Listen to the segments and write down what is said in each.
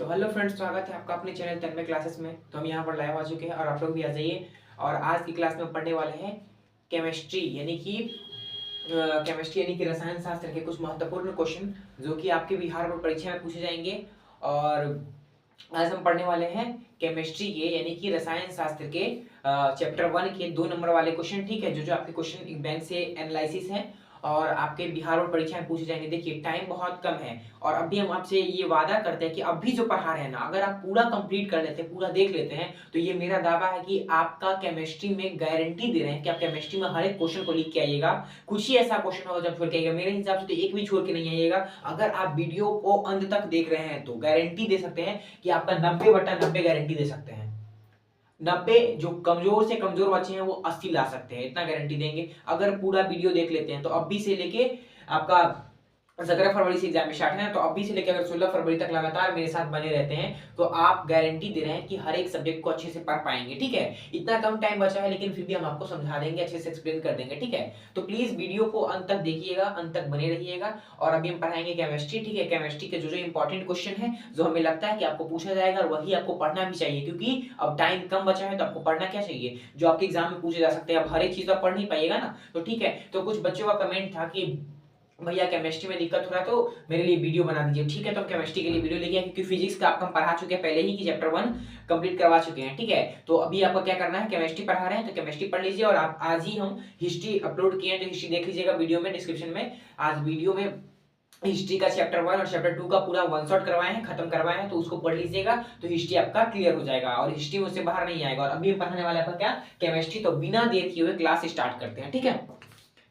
Hello friends, स्वागत है आपका अपने चैनल तन्मय क्लासेस में। तो हम यहाँ पर लाइव आ चुके हैं और आप लोग भी आ जाइए। और आज की क्लास में पढ़ने वाले हैं केमिस्ट्री यानी कि रसायन शास्त्र के कुछ महत्वपूर्ण क्वेश्चन जो कि आपके बिहार बोर्ड परीक्षा में पूछे जाएंगे। और आज हम पढ़ने वाले हैं केमिस्ट्री के यानी कि रसायन शास्त्र के चैप्टर 1 के 2 नंबर वाले क्वेश्चन। ठीक है, जो आपके क्वेश्चन बैंक से एनालिसिस हैं और आपके बिहार बोर्ड परीक्षा में पूछे जाएंगे। देखिए टाइम बहुत कम है और अभी हम आपसे ये वादा करते हैं कि अभी जो पढ़ा रहे हैं ना, अगर आप पूरा कंप्लीट कर लेते हैं, पूरा देख लेते हैं, तो ये मेरा दावा है कि आपका केमिस्ट्री में गारंटी दे रहे हैं कि आप केमिस्ट्री में हर एक क्वेश्चन को लिख के आइएगा। कुछ ही ऐसा क्वेश्चन होगा जब छोड़ के आइएगा, मेरे हिसाब से तो एक भी छोड़ के नहीं आइएगा। अगर आप वीडियो को अंत तक देख रहे हैं तो गारंटी दे सकते हैं कि आपका 90/90 गारंटी दे सकते हैं। 90 जो कमजोर से कमजोर बच्चे हैं वो 80 ला सकते हैं, इतना गारंटी देंगे अगर पूरा वीडियो देख लेते हैं। तो अभी से लेके आपका 17 फरवरी से एग्जाम स्टार्ट है, तो अभी से लेकर अगर 16 फरवरी तक लगातार मेरे साथ बने रहते हैं तो आप गारंटी दे रहे हैं कि हर एक सब्जेक्ट को अच्छे से पढ़ पाएंगे। ठीक है, इतना कम टाइम बचा है लेकिन फिर भी हम आपको समझा देंगे, अच्छे से एक्सप्लेन कर देंगे। ठीक है, तो प्लीज वीडियो को अंत तक देखिएगा, अंत तक बने रहिएगा। और अभी हम पढ़ाएंगे केमिस्ट्री। ठीक है, केमिस्ट्री के जो इंपॉर्टेंट क्वेश्चन है जो हमें लगता है कि आपको पूछा जाएगा और वही आपको पढ़ना भी चाहिए, क्योंकि अब टाइम कम बचा है तो आपको पढ़ना क्या चाहिए, जो आपके एग्जाम में पूछे जा सकते हैं। अब हर एक चीज आप पढ़ नहीं पाइएगा ना। तो ठीक है, तो कुछ बच्चों का कमेंट था कि भैया केमिस्ट्री में दिक्कत हो रहा है तो मेरे लिए वीडियो बना दीजिए। ठीक है, तो हम केमिस्ट्री के लिए वीडियो लेके आए, क्योंकि फिजिक्स का आपको हम पढ़ा चुके हैं पहले ही कि चैप्टर 1 कंप्लीट करवा चुके हैं। ठीक है, तो अभी आपको क्या करना है, केमिस्ट्री पढ़ा रहे हैं तो केमिस्ट्री पढ़ लीजिए। और आप आज ही हम हिस्ट्री अपलोड किए हैं तो हिस्ट्री देख लीजिएगा वीडियो में, डिस्क्रिप्शन में। आज वीडियो में हिस्ट्री का चैप्टर 1 और चैप्टर 2 का पूरा वन शॉट करवाए हैं, खत्म करवाए हैं, तो उसको पढ़ लीजिएगा तो हिस्ट्री आपका क्लियर हो जाएगा और हिस्ट्री में उससे बाहर नहीं आएगा। और अभी हम पढ़ाने वाले आपका क्या, केमिस्ट्री। तो बिना देर किए हुए क्लास स्टार्ट करते हैं। ठीक है,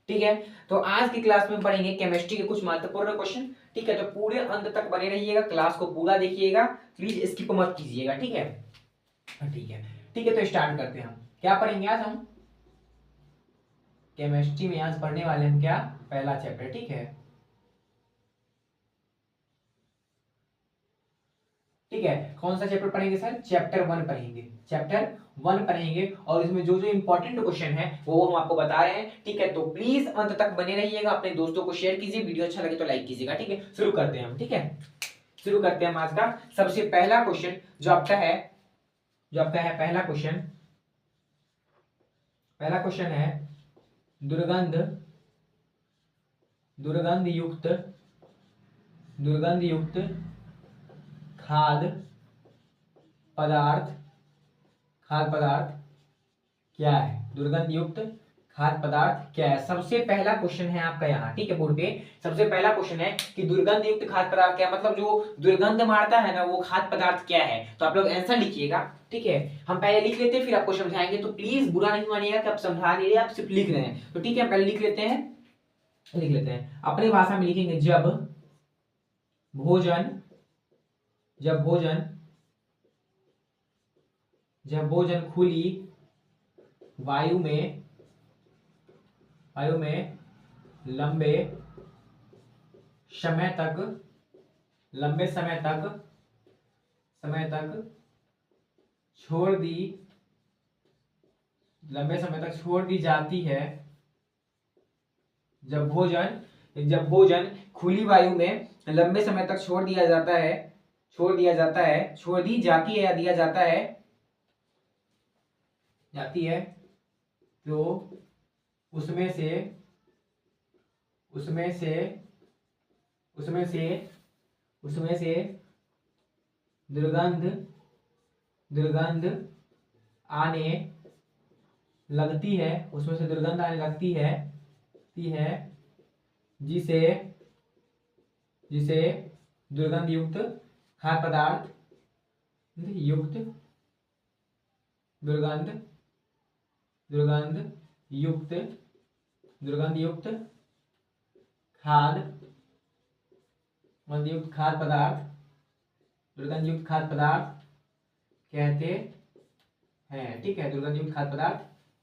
ठीक है, तो आज की क्लास में पढ़ेंगे केमिस्ट्री के कुछ महत्वपूर्ण क्वेश्चन। ठीक है, तो पूरे अंत तक बने रहिएगा, क्लास को पूरा देखिएगा, प्लीज स्किप मत कीजिएगा। ठीक है, ठीक है, ठीक है, तो स्टार्ट करते हैं। हम क्या पढ़ेंगे आज, हम केमिस्ट्री में आज पढ़ने वाले हम क्या, पहला चैप्टर। ठीक है, ठीक है, कौन सा चैप्टर पढ़ेंगे सर, चैप्टर 1 पढ़ेंगे, चैप्टर 1 पढ़ेंगे। और इसमें जो जो इंपॉर्टेंट क्वेश्चन है वो हम आपको बता रहे हैं। ठीक है, तो प्लीज अंत तक बने रहिएगा, अपने दोस्तों को शेयर कीजिए, वीडियो अच्छा लगे तो लाइक कीजिएगा। ठीक है, शुरू करते हैं हम। ठीक है, शुरू करते हैं हम आज का सबसे पहला क्वेश्चन जो आपका है, पहला क्वेश्चन। पहला क्वेश्चन है दुर्गंध युक्त खाद्य पदार्थ क्या है, दुर्गंध युक्त खाद्य पदार्थ क्या है। सबसे पहला क्वेश्चन है आपका यहाँ। ठीक है, बोर्ड पे सबसे पहला क्वेश्चन है कि दुर्गंध युक्त खाद्य पदार्थ क्या, मतलब जो दुर्गंध मारता है ना वो खाद्य पदार्थ क्या है। तो आप लोग आंसर लिखिएगा। ठीक है, हम पहले लिख लेते हैं फिर आपको समझाएंगे, तो प्लीज बुरा नहीं मानिएगा कि आप समझा नहीं रहे, आप सिर्फ लिख रहे हैं। तो ठीक है, पहले लिख लेते हैं अपनी भाषा में लिखेंगे। जब भोजन खुली वायु में लंबे समय तक छोड़ दी जाती है। जब भोजन खुली वायु में लंबे समय तक छोड़ दी जाती है या दिया जाती है तो उसमें से दुर्गंध आने लगती है, जिसे दुर्गंध युक्त खाद्य पदार्थ खाद्य पदार्थ कहते हैं। ठीक है, दुर्गंध युक्त खाद्य पदार्थ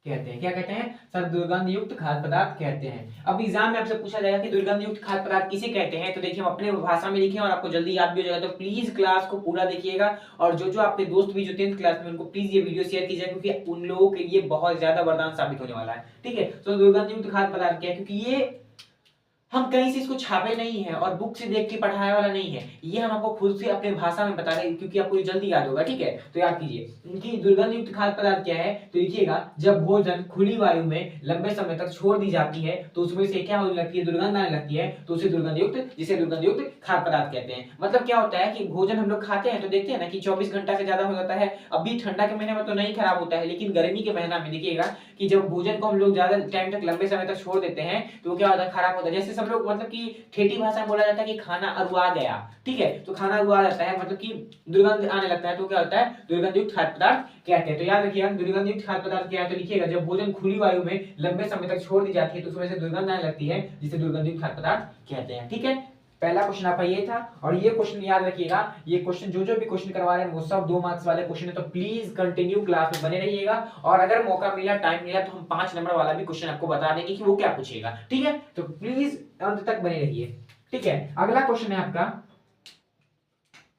कहते हैं। क्या कहते हैं सर, दुर्गंध युक्त खाद्य पदार्थ कहते हैं। अब एग्जाम में आपसे पूछा जाएगा कि दुर्गंध युक्त खाद्य पदार्थ किसे कहते हैं, तो देखिए हम अपने भाषा में लिखें और आपको जल्दी याद भी हो जाएगा। तो प्लीज क्लास को पूरा देखिएगा और जो आपके दोस्त भी जो 10th क्लास में उनको प्लीज ये वीडियो शेयर कीजिए, क्योंकि उन लोगों के लिए बहुत ज्यादा वरदान साबित होने वाला है। ठीक है, तो दुर्गंध युक्त खाद्य पदार्थ क्या है, क्योंकि ये हम कहीं से इसको छापे नहीं है और बुक से देख के पढ़ाने वाला नहीं है, ये हम आपको खुद से अपने भाषा में बता रहे हैं क्योंकि आपको ये जल्दी याद होगा। ठीक है, तो याद कीजिए इनकी दुर्गंध युक्त खाद्य पदार्थ क्या है, तो लिखिएगा जब भोजन खुली वायु में लंबे समय तक छोड़ दी जाती है तो उसमें से क्या होने लगती है, दुर्गंध आने लगती है, तो उसे दुर्गंध युक्त, जिसे दुर्गंध युक्त खाद्य पदार्थ कहते हैं। मतलब क्या होता है कि भोजन हम लोग खाते हैं तो देखते हैं ना कि 24 घंटा से ज्यादा हो जाता है। अभी ठंडा के महीने में तो नहीं खराब होता है, लेकिन गर्मी के महीना में देखिएगा कि जब भोजन को हम लोग ज्यादा टाइम तक लंबे समय तक छोड़ देते हैं तो क्या होता है, खराब होता है। जैसे सब लोग मतलब कि ठेठी भाषा में बोला जाता है कि खाना अरुआ गया। ठीक है, तो खाना अरुआ जाता है मतलब कि दुर्गंध आने लगता है, तो क्या होता है, दुर्गंध युक्त खाद्य पदार्थ कहते हैं। तो याद रखिएगा दुर्गंध युक्त खाद्य पदार्थ क्या है, तो लिखिएगा जब भोजन खुली वायु में लंबे समय तक छोड़ दी जाती है तो उसमें से दुर्गंध आने लगती है, जिसे दुर्गंध युक्त खाद्य पदार्थ कहते हैं। ठीक है, पहला क्वेश्चन आपका ये था। और ये क्वेश्चन याद रखिएगा, ये क्वेश्चन जो जो भी क्वेश्चन करवा रहे हैं वो सब 2 मार्क्स वाले क्वेश्चन है, तो प्लीज कंटिन्यू क्लास में बने रहिएगा। और अगर मौका मिला, टाइम मिला, तो हम 5 नंबर वाला भी क्वेश्चन आपको बता देंगे कि वो क्या पूछेगा। ठीक है, तो प्लीज अंत तक बने रहिए। ठीक है, अगला क्वेश्चन है आपका,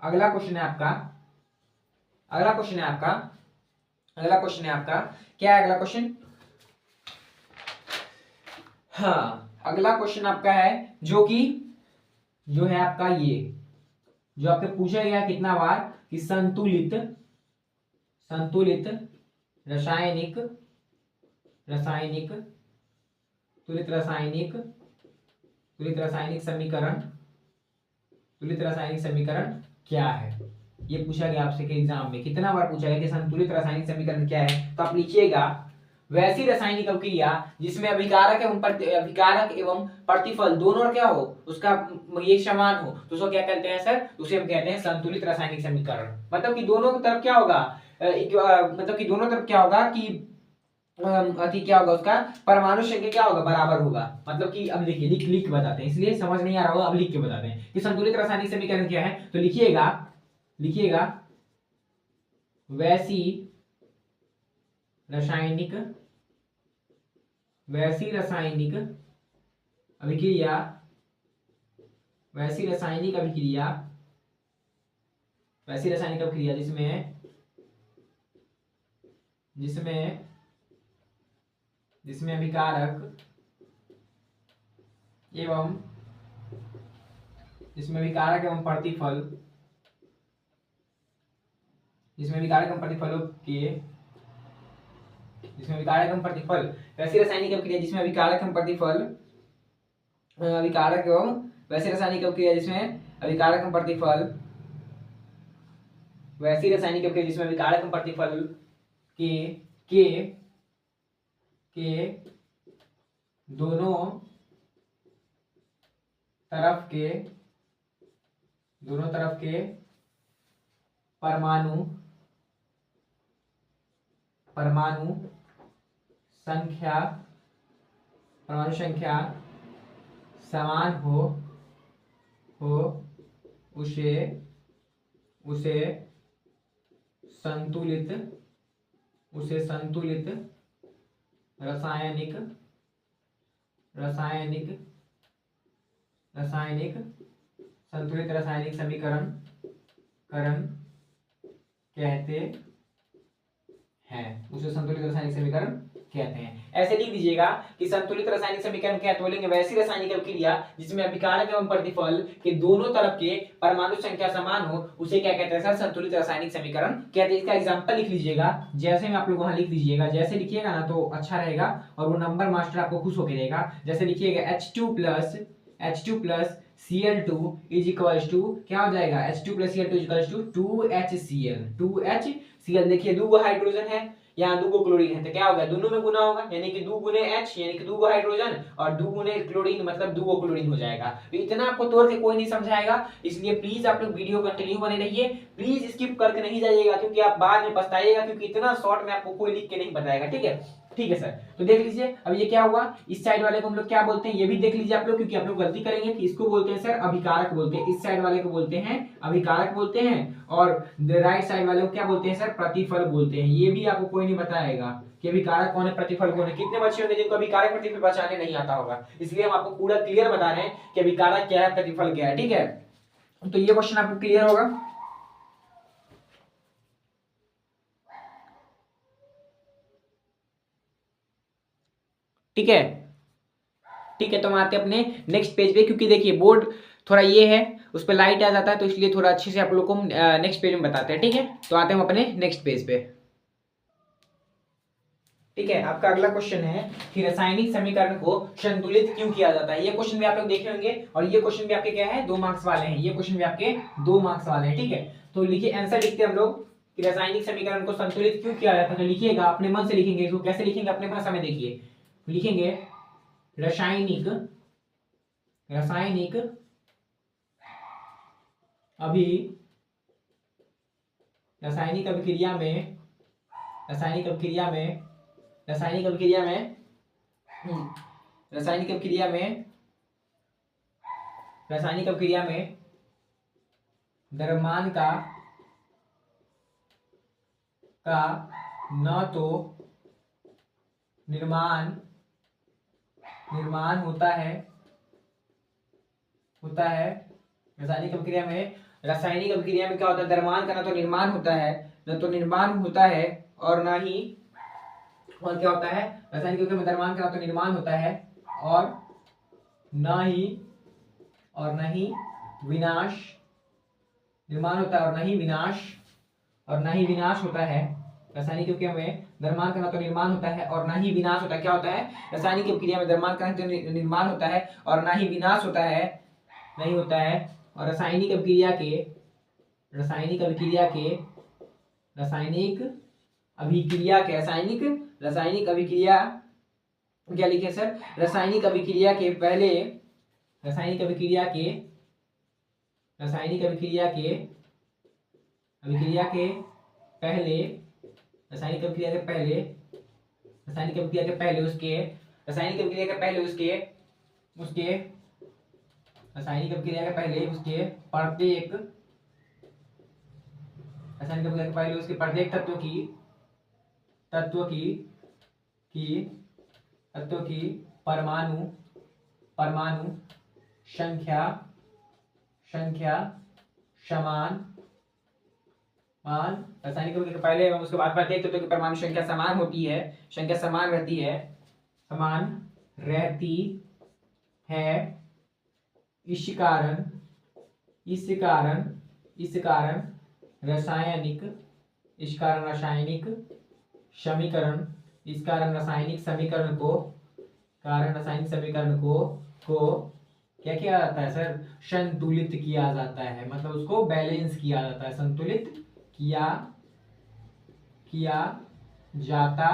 अगला क्वेश्चन है आपका, अगला क्वेश्चन है आपका, अगला क्वेश्चन है आपका, क्या है अगला क्वेश्चन? हाँ, अगला क्वेश्चन आपका है जो कि जो है आपका ये, जो आपके पूछा गया कितना बार कि संतुलित, संतुलित रासायनिक, रासायनिक, तुलित रासायनिक, तुलित रासायनिक समीकरण, तुलित रासायनिक समीकरण क्या है? ये पूछा गया आपसे कि एग्जाम में कितना बार पूछा गया कि संतुलित रासायनिक समीकरण क्या है। तो आप लिखिएगा वैसी रासायनिक अभिक्रिया जिसमें अभिकारक एवं अभिकारक एवं प्रतिफल दोनों क्या हो, उसका एक समान हो, तो उसको क्या कहते हैं सर? उसे हम कहते हैं संतुलित रासायनिक समीकरण। मतलब कि दोनों की तरफ क्या होगा, मतलब कि दोनों तरफ क्या होगा कि अति क्या होगा, उसका परमाणु संख्या क्या होगा, बराबर होगा। मतलब कि अब देखिए लिख लिख के बताते हैं, इसलिए समझ नहीं आ रहा होगा, अब लिख के बताते हैं कि संतुलित रासायनिक समीकरण क्या है। तो लिखिएगा, लिखिएगा वैसी रासायनिक, वैसी रासायनिक अभिक्रिया, वैसी रासायनिक अभिक्रिया, वैसी रासायनिक अभिक्रिया जिसमें, जिसमें जिसमें अभिकारक एवं, जिसमें अभिकारक एवं प्रतिफल, जिसमें अभिकारक एवं प्रतिफलों के, जिसमें अभिकारक एवं प्रतिफल, वैसी रासायनिक अभिक्रिया जिसमें अभिकारक एवं प्रतिफल, अभिकारक एवं, वैसी रासायनिक अभिक्रिया जिसमें अभिकारक एवं प्रतिफल, वैसी रासायनिक अभिक्रिया जिसमें अभिकारक एवं प्रतिफल के के दोनों तरफ के, दोनों तरफ के परमाणु, परमाणु संख्या, परमाणु संख्या समान हो उसे, उसे संतुलित, उसे संतुलित रासायनिक, रासायनिक, रासायनिक, संतुलित रासायनिक समीकरण करण कहते हैं, उसे संतुलित रासायनिक समीकरण कहते हैं। ऐसे लिख दीजिएगा कि संतुलित रासायनिक समीकरण क्या है, तो बोलेंगे वैसी रासायनिक अभिक्रिया जिसमें अभिकारक एवं प्रतिफल के दोनों तरफ के परमाणु संख्या समान हो उसे क्या कहते हैं सर? संतुलित रासायनिक समीकरण कहते हैं। इसका एग्जांपल लिख लीजिएगा, जैसे में आप लोग वहां लिख दीजिएगा, जैसे लिखिएगा ना तो अच्छा रहेगा और वो नंबर मास्टर आपको खुश होकर देगा। जैसे लिखिएगा H2 plus Cl2 is equals to क्या हो जाएगा, H2 plus Cl2 is equals to 2HCl, 2HCl। देखिए दो हाइड्रोजन है, यहाँ दो क्लोरीन है, तो क्या होगा, दोनों में गुना होगा, यानी कि 2 गुने H यानी कि 2 हाइड्रोजन और 2 गुने क्लोरीन मतलब 2 क्लोरीन हो जाएगा। तो इतना आपको तोड़ के कोई नहीं समझाएगा, इसलिए प्लीज आप लोग वीडियो कंटिन्यू बने रहिए, प्लीज स्किप करके नहीं जाइएगा क्योंकि आप बाद में पछताइएगा, क्योंकि इतना शॉर्ट में आपको कोई लिख के नहीं बताएगा। ठीक है, ठीक है सर। तो देख लीजिए अब ये क्या हुआ, इस साइड वाले को हम लोग क्या बोलते हैं, ये भी देख लीजिए आप लोग, क्योंकि आप लोग गलती करेंगे कि इसको बोलते हैं सर अभिकारक बोलते हैं, इस साइड वाले को बोलते हैं अभिकारक बोलते हैं, और राइट साइड वाले को क्या बोलते हैं सर? प्रतिफल बोलते हैं। ये भी आपको कोई नहीं बताएगा कि अभिकारक कौन है, प्रतिफल कौन है। कितने बच्चे होंगे जिनको अभिकारक प्रतिफल पहचानने नहीं आता होगा, इसलिए हम आपको पूरा क्लियर बता रहे हैं कि अभिकारक क्या है, प्रतिफल क्या है। ठीक है, तो ये क्वेश्चन आपको क्लियर होगा। ठीक है, ठीक है, तो हम आते हैं अपने नेक्स्ट पेज पे, क्योंकि देखिए बोर्ड थोड़ा ये है, उस पर लाइट आ जाता है, तो इसलिए थोड़ा अच्छे से आप लोग को नेक्स्ट पेज में बताते हैं। ठीक है, तो आते हैं हम अपने नेक्स्ट पेज पे। ठीक है, आपका अगला क्वेश्चन है कि रासायनिक समीकरण को संतुलित क्यों किया जाता है। ये क्वेश्चन भी आप लोग देखे होंगे, और ये क्वेश्चन भी आपके क्या है, 2 मार्क्स वाले हैं। ये क्वेश्चन भी आपके 2 मार्क्स वाले हैं। ठीक है, तो लिखिए, आंसर लिखते हैं हम लोग कि रासायनिक समीकरण को संतुलित क्यों किया जाता है। तो लिखिएगा, अपने मन से लिखेंगे इसको। कैसे लिखेंगे, अपने भाषा में देखिए, लिखेंगे रासायनिक रासायनिक अभी रासायनिक अभिक्रिया में रासायनिक अभिक्रिया में रासायनिक अभिक्रिया में रासायनिक अभिक्रिया में रासायनिक अभिक्रिया में द्रव्यमान का न तो निर्माण होता है रासायनिक अभिक्रिया में क्या होता है, द्रव्यमान का न तो निर्माण होता है और ना ही, और क्या होता है, रासायनिक अभिक्रिया में द्रव्यमान का न तो निर्माण होता है और ना ही विनाश निर्माण होता है, और ना ही विनाश होता है। रासायनिक अभिक्रिया में द्रव्यमान का न तो निर्माण होता है और ना ही विनाश होता है। क्या होता है, रासायनिक अभिक्रिया में द्रव्यमान का निर्माण होता है और ना ही विनाश होता है, नहीं होता है। और रासायनिक अभिक्रिया क्या लिखे सर, रासायनिक अभिक्रिया के पहले उसके प्रत्येक तत्व की परमाणु संख्या समान रासायनिक अभिक्रिया के पहले एवं उसके बाद प्रत्येक तत्व की परमाणु संख्या समान रहती है। इस कारण रासायनिक समीकरण को क्या किया जाता है सर, संतुलित किया जाता है। मतलब उसको बैलेंस किया जाता है, संतुलित किया जाता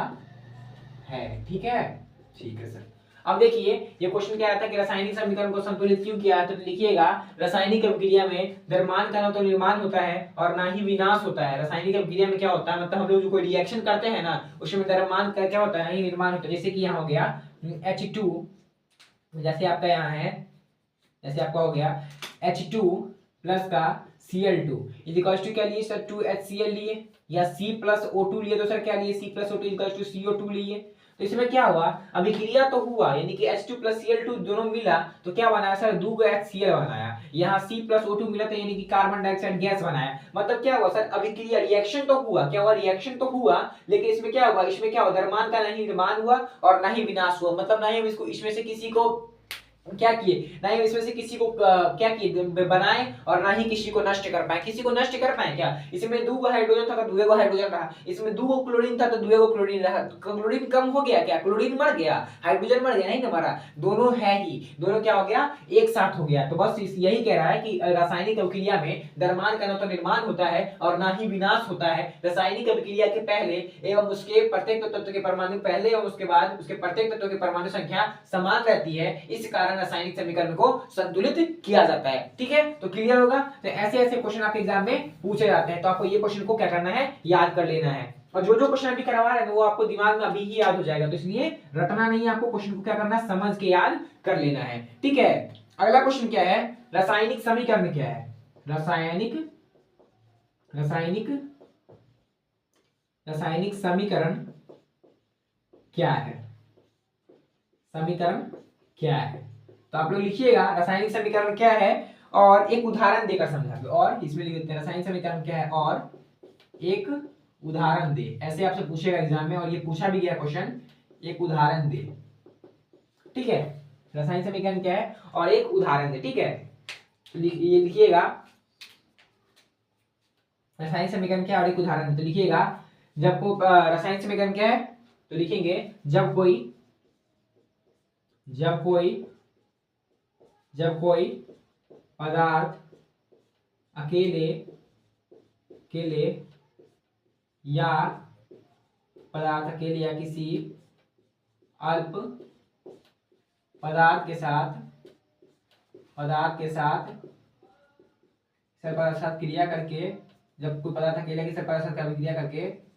है। ठीक है सर। अब देखिए, ये क्वेश्चन क्या आता है कि रासायनिक समीकरण को संतुलित क्यों किया जाता है। तो लिखिएगा, रासायनिक अभिक्रिया में द्रव्यमान का न तो निर्माण होता है और ना ही विनाश होता है। रासायनिक अभिक्रिया में क्या होता है, मतलब हम लोग जो कोई रिएक्शन करते हैं ना, उसमें द्रव्यमान का क्या होता है, ना ही निर्माण होता है। जैसे कि यहाँ हो गया H2, जैसे आपका यहाँ है, जैसे आपका हो गया H2 प्लस का Cl2 इक्वल्स टू क्या लिए सर, 2HCl लिए, या C प्लस O2 लिए तो सर क्या लिए, C plus O2 equals to CO2 लिए। तो इसमें क्या हुआ, अभिक्रिया तो हुआ, यानी कि H2 प्लस Cl2 दोनों मिला तो क्या बनाया सर, 2 HCl बनाया। यहाँ C प्लस O2 मिला तो यानी कि कार्बन डाइऑक्साइड गैस बनाया। मतलब क्या हुआ सर, अभिक्रिया रिएक्शन तो हुआ, क्या हुआ, रिएक्शन तो हुआ, लेकिन इसमें क्या हुआ, द्रव्यमान का नहीं निर्माण हुआ और ना ही विनाश हुआ। मतलब ना ही इसको इसमें से किसी को क्या किए, ना ही इसमें से किसी को क्या किए, बनाए, और ना ही किसी को नष्ट कर पाए। क्या इसमें 2 हाइड्रोजन था तो 2 हाइड्रोजन रहा, इसमें 2 क्लोरीन था तो 2 क्लोरीन रहा। क्लोरीन कम हो गया, क्या क्लोरीन मर गया, हाइड्रोजन मर गया, नहीं ना मरा, दोनों है ही, दोनों क्या हो गया, एक साथ हो गया। तो बस यही कह रहा है कि रासायनिक अभिक्रिया में द्रव्यमान का न तो निर्माण होता है और ना ही विनाश होता है। रासायनिक अभिक्रिया के पहले एवं उसके प्रत्येक तत्व के परमाणु पहले एवं उसके बाद उसके प्रत्येक तत्व की परमाणु संख्या समान रहती है। इस कारण रासायनिक समीकरण को संतुलित किया जाता है। ठीक है, तो क्लियर होगा। तो ऐसे क्वेश्चन आपके एग्जाम में पूछे जाते हैं, तो आपको ये क्वेश्चन को क्या करना है, याद कर लेना है। और जो क्वेश्चन अभी करवा रहे हैं वो आपको दिमाग में अभी ही याद हो जाएगा, तो इसलिए रटना नहीं है, आपको क्वेश्चन को क्या करना है, समझ के याद कर लेना है। ठीक है, अगला क्वेश्चन क्या है, रासायनिक समीकरण क्या है, रासायनिक समीकरण क्या है, तो आप लोग लिखिएगा रासायनिक समीकरण क्या है और एक उदाहरण देकर समझा, और इसमें लिख देते हैं रासायनिक समीकरण क्या है और एक उदाहरण दे। ऐसे आपसे पूछेगा एग्जाम में, और ये पूछा भी गया क्वेश्चन, एक उदाहरण दे। ठीक है, रासायनिक समीकरण क्या है और एक उदाहरण दे, ठीक है। ये लिखिएगा रासायनिक समीकरण क्या है और एक उदाहरण, तो लिखिएगा जब को रासायनिक समीकरण क्या है, तो लिखेंगे जब कोई पदार्थ अकेले या किसी अल्प पदार्थ के साथ क्रिया करके, जब कोई पदार्थ अकेले के साथ पदार्थ का अभिक्रिया करके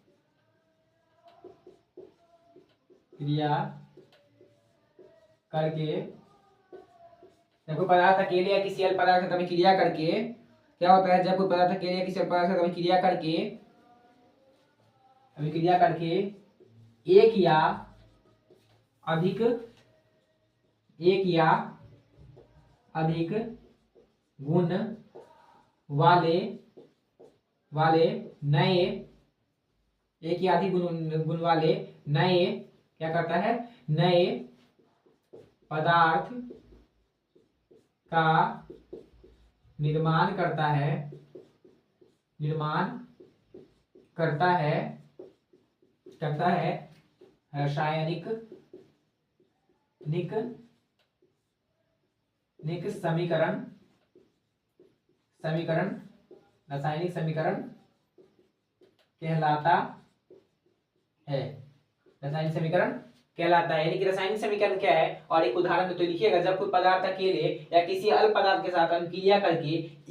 जब कोई पदार्थ अकेले या किसी अल्प पदार्थ का अभिक्रिया करके क्या होता है, जब कोई पदार्थ अकेले या किसी अल्प पदार्थ का अभिक्रिया करके एक या अधिक गुण वाले नए क्या करता है, नए पदार्थ का निर्माण करता है रासायनिक समीकरण रासायनिक समीकरण कहलाता है। रासायनिक समीकरण कहलाता है, यानी कि रासायनिक समीकरण क्या है और एक उदाहरण तो लिखिएगा जब कोई पदार्थ अकेले या किसी अल्प पदार्थ के साथ अभिक्रिया करके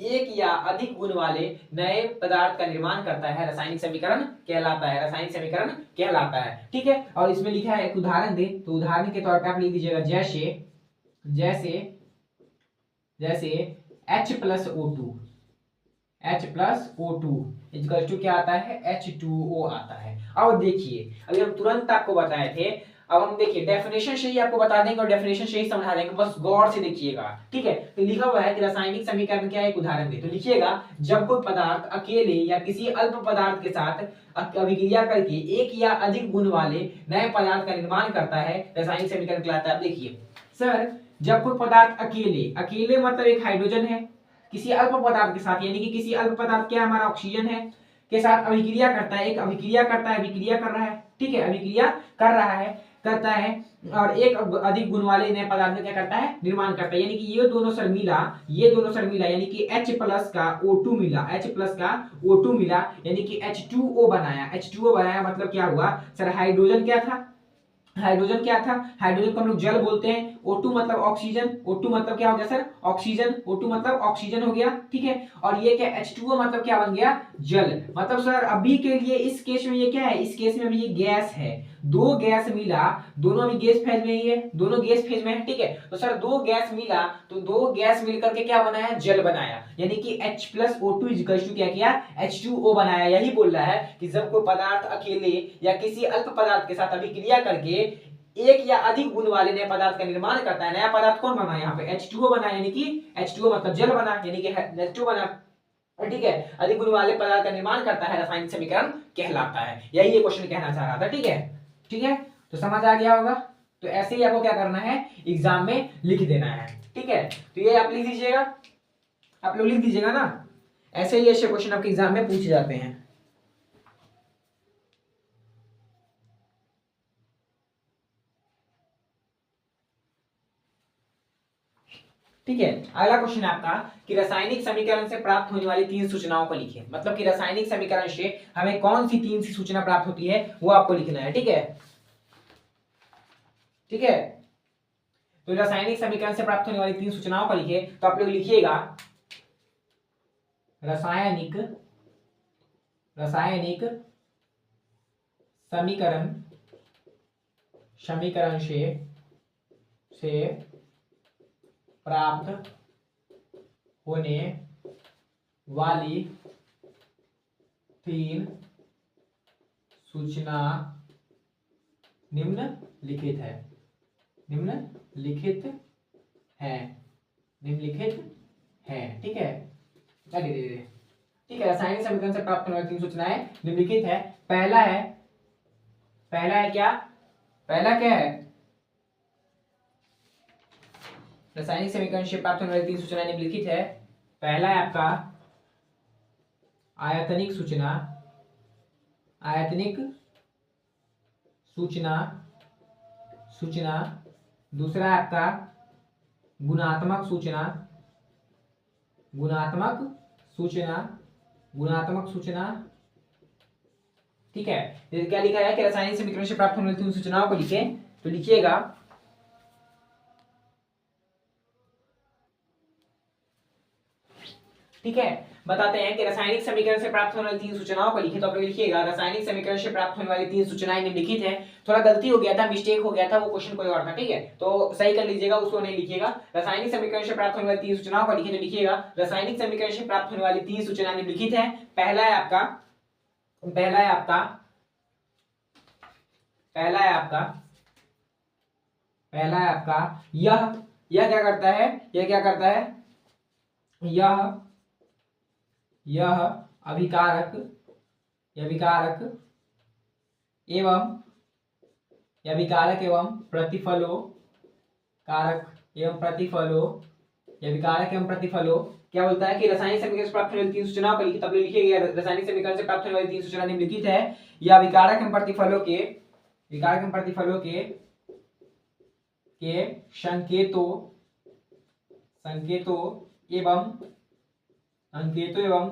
एक या अधिक गुण वाले नए पदार्थ का निर्माण करता है, रासायनिक समीकरण कहलाता है। रासायनिक समीकरण कहलाता है, ठीक है। और इसमें लिखा है एक उदाहरण दे, तो उदाहरण के तौर पर आप लिख दीजिएगा जैसे H+O2 इक्वल टू क्या आता है, H2O आता है। अब देखिए अभी हम तुरंत आपको बताए थे, अब हम देखिए डेफिनेशन से ही आपको बता देंगे और डेफिनेशन से ही समझा देंगे, बस गौर से देखिएगा, ठीक है। तो लिखा हुआ है कि रासायनिक समीकरण क्या है, एक उदाहरण दे, तो लिखिएगा जब कोई पदार्थ अकेले या किसी अल्प पदार्थ के साथ अभिक्रिया करके एक या अधिक गुण वाले नए पदार्थ का निर्माण करता है, रासायनिक समीकरण कहलाता है। अब देखिए सर, जब कोई पदार्थ अकेले मतलब एक हाइड्रोजन है किसी अल्प पदार्थ के साथ, यानी कि किसी अल्प पदार्थ क्या हमारा ऑक्सीजन है के साथ अभिक्रिया करता है, अभिक्रिया कर रहा है, ठीक है, अभिक्रिया करता है और एक अधिक गुण वाले नए पदार्थ में क्या करता है, निर्माण करता है। यानी कि ये दोनों सर मिला यानी कि H+ का O2 मिला यानी कि H2O बनाया मतलब क्या हुआ सर, हाइड्रोजन क्या था, हाइड्रोजन को हम लोग जल बोलते हैं। O2 मतलब ऑक्सीजन, O2 मतलब क्या हो गया सर, ऑक्सीजन, O2 मतलब ऑक्सीजन हो गया, ठीक है। और ये क्या H2O मतलब क्या बन गया, जल। मतलब सर अभी के लिए इस केस में ये क्या है, इस केस में अभी ये गैस है, दो गैस मिला, दोनों अभी गैस फेज में ही है, दोनों गैस फेज में है, ठीक है। तो सर दो गैस मिला तो दो गैस मिलकर के क्या बनाया, जल बनाया, यानी कि H+O2 क्या किया, H2O बनाया। यही बोल रहा है कि जब कोई पदार्थ अकेले या किसी अल्प पदार्थ के साथ अभिक्रिया करके एक या अधिक गुण वाले नए पदार्थ का निर्माण करता है, नया पदार्थ कौन बना, यहाँ पे H2O बना, यानी कि H2O मतलब जल बना, यानी कि H2O बना, ठीक है। अधिक गुण वाले पदार्थ का निर्माण करता है, रासायनिक समीकरण कहलाता है। यही ये क्वेश्चन कहना चाह रहा था, ठीक है। तो समझ आ गया होगा। तो ऐसे ही आपको क्या करना है, एग्जाम में लिख देना है, ठीक है। तो ये आप लिख दीजिएगा, आप लोग लिख दीजिएगा ना, ऐसे ही ऐसे क्वेश्चन आपके एग्जाम में पूछे जाते हैं। ठीक है। अगला क्वेश्चन है आपका कि रासायनिक समीकरण से प्राप्त होने वाली 3 सूचनाओं को लिखिए। मतलब कि रासायनिक समीकरण से हमें कौन सी 3 सी सूचना प्राप्त होती है वो आपको लिखना है, ठीक है। तो रासायनिक समीकरण से प्राप्त होने वाली 3 सूचनाओं को लिखिए। तो आप लोग लिखिएगा रासायनिक समीकरण से प्राप्त होने वाली 3 सूचना निम्नलिखित है, ठीक है। ठीक है, रासायनिक समीकरण से प्राप्त होने वाली 3 सूचनाएं निम्नलिखित है। पहला क्या है, रासायनिक समीकरण से प्राप्त होने वाली 3 सूचनाएं निम्नलिखित है। पहला है आपका आयतनिक सूचना, आयतनिक सूचना सूचना। दूसरा है आपका गुणात्मक सूचना, गुणात्मक सूचना, गुणात्मक सूचना। ठीक है, तो क्या लिखा है कि रासायनिक समीकरण से प्राप्त होने वाली 3 सूचनाओं को लिखे, तो लिखिएगा ठीक है। बताते हैं कि रासायनिक समीकरण से प्राप्त होने वाली 3 सूचनाओं को लिखे, तो आप लोग लिखिएगा रासायनिक समीकरण से प्राप्त होने वाली 3 सूचनाएं निम्नलिखित हैं। थोड़ा गलती हो गया था, मिस्टेक हो गया था, वो क्वेश्चन कोई और था, ठीक है, तो सही कर लीजिएगा, उसको नहीं लिखिएगा। रासायनिक समीकरण से प्राप्त होने वाली 3 सूचनाओं को लिखे, तो लिखिएगा रासायनिक समीकरण से प्राप्त होने वाली 3 सूचनाएं निम्नलिखित है। पहला है आपका पहला है आपका पहला है आपका पहला है आपका यह क्या करता है, यह क्या करता है, यह अभिकारक एवं प्रतिफलो कारक एवं प्रतिफलो क्या बोलता है कि रासायनिक समीकरण से प्राप्त होने वाली 3 सूचनाओं को लिखिए, तब लिखिएगा रासायनिक समीकरण से प्राप्त होने वाली 3 सूचना निम्नलिखित है। यह अभिकारक एवं प्रतिफलों के संकेतों एवं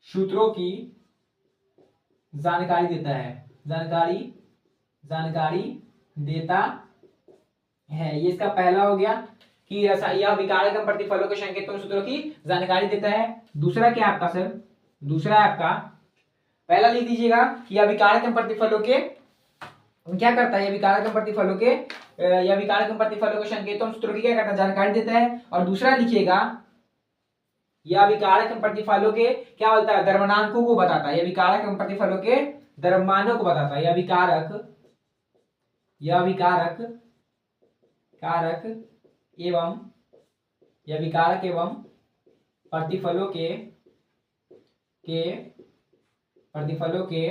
सूत्रों की जानकारी देता है। ये इसका पहला हो गया कि यह विकारक एवं प्रतिफलों के संकेतों सूत्रों की जानकारी देता है। दूसरा क्या आपका सर, दूसरा है आपका, पहला लिख दीजिएगा कि यह विकारक एवं प्रतिफलों के क्या करता है, यह विकारक एवं प्रतिफलों के संकेतों सूत्रों की क्या करता है, जानकारी देता है। और दूसरा लिखिएगा यह विकारक एवं प्रतिफलों के क्या बोलता है, द्रव्यमानों को बताता है। यह विकारक एवं प्रतिफलों के द्रव्यमानों को बताता है। यह विकारक एवं प्रतिफलों के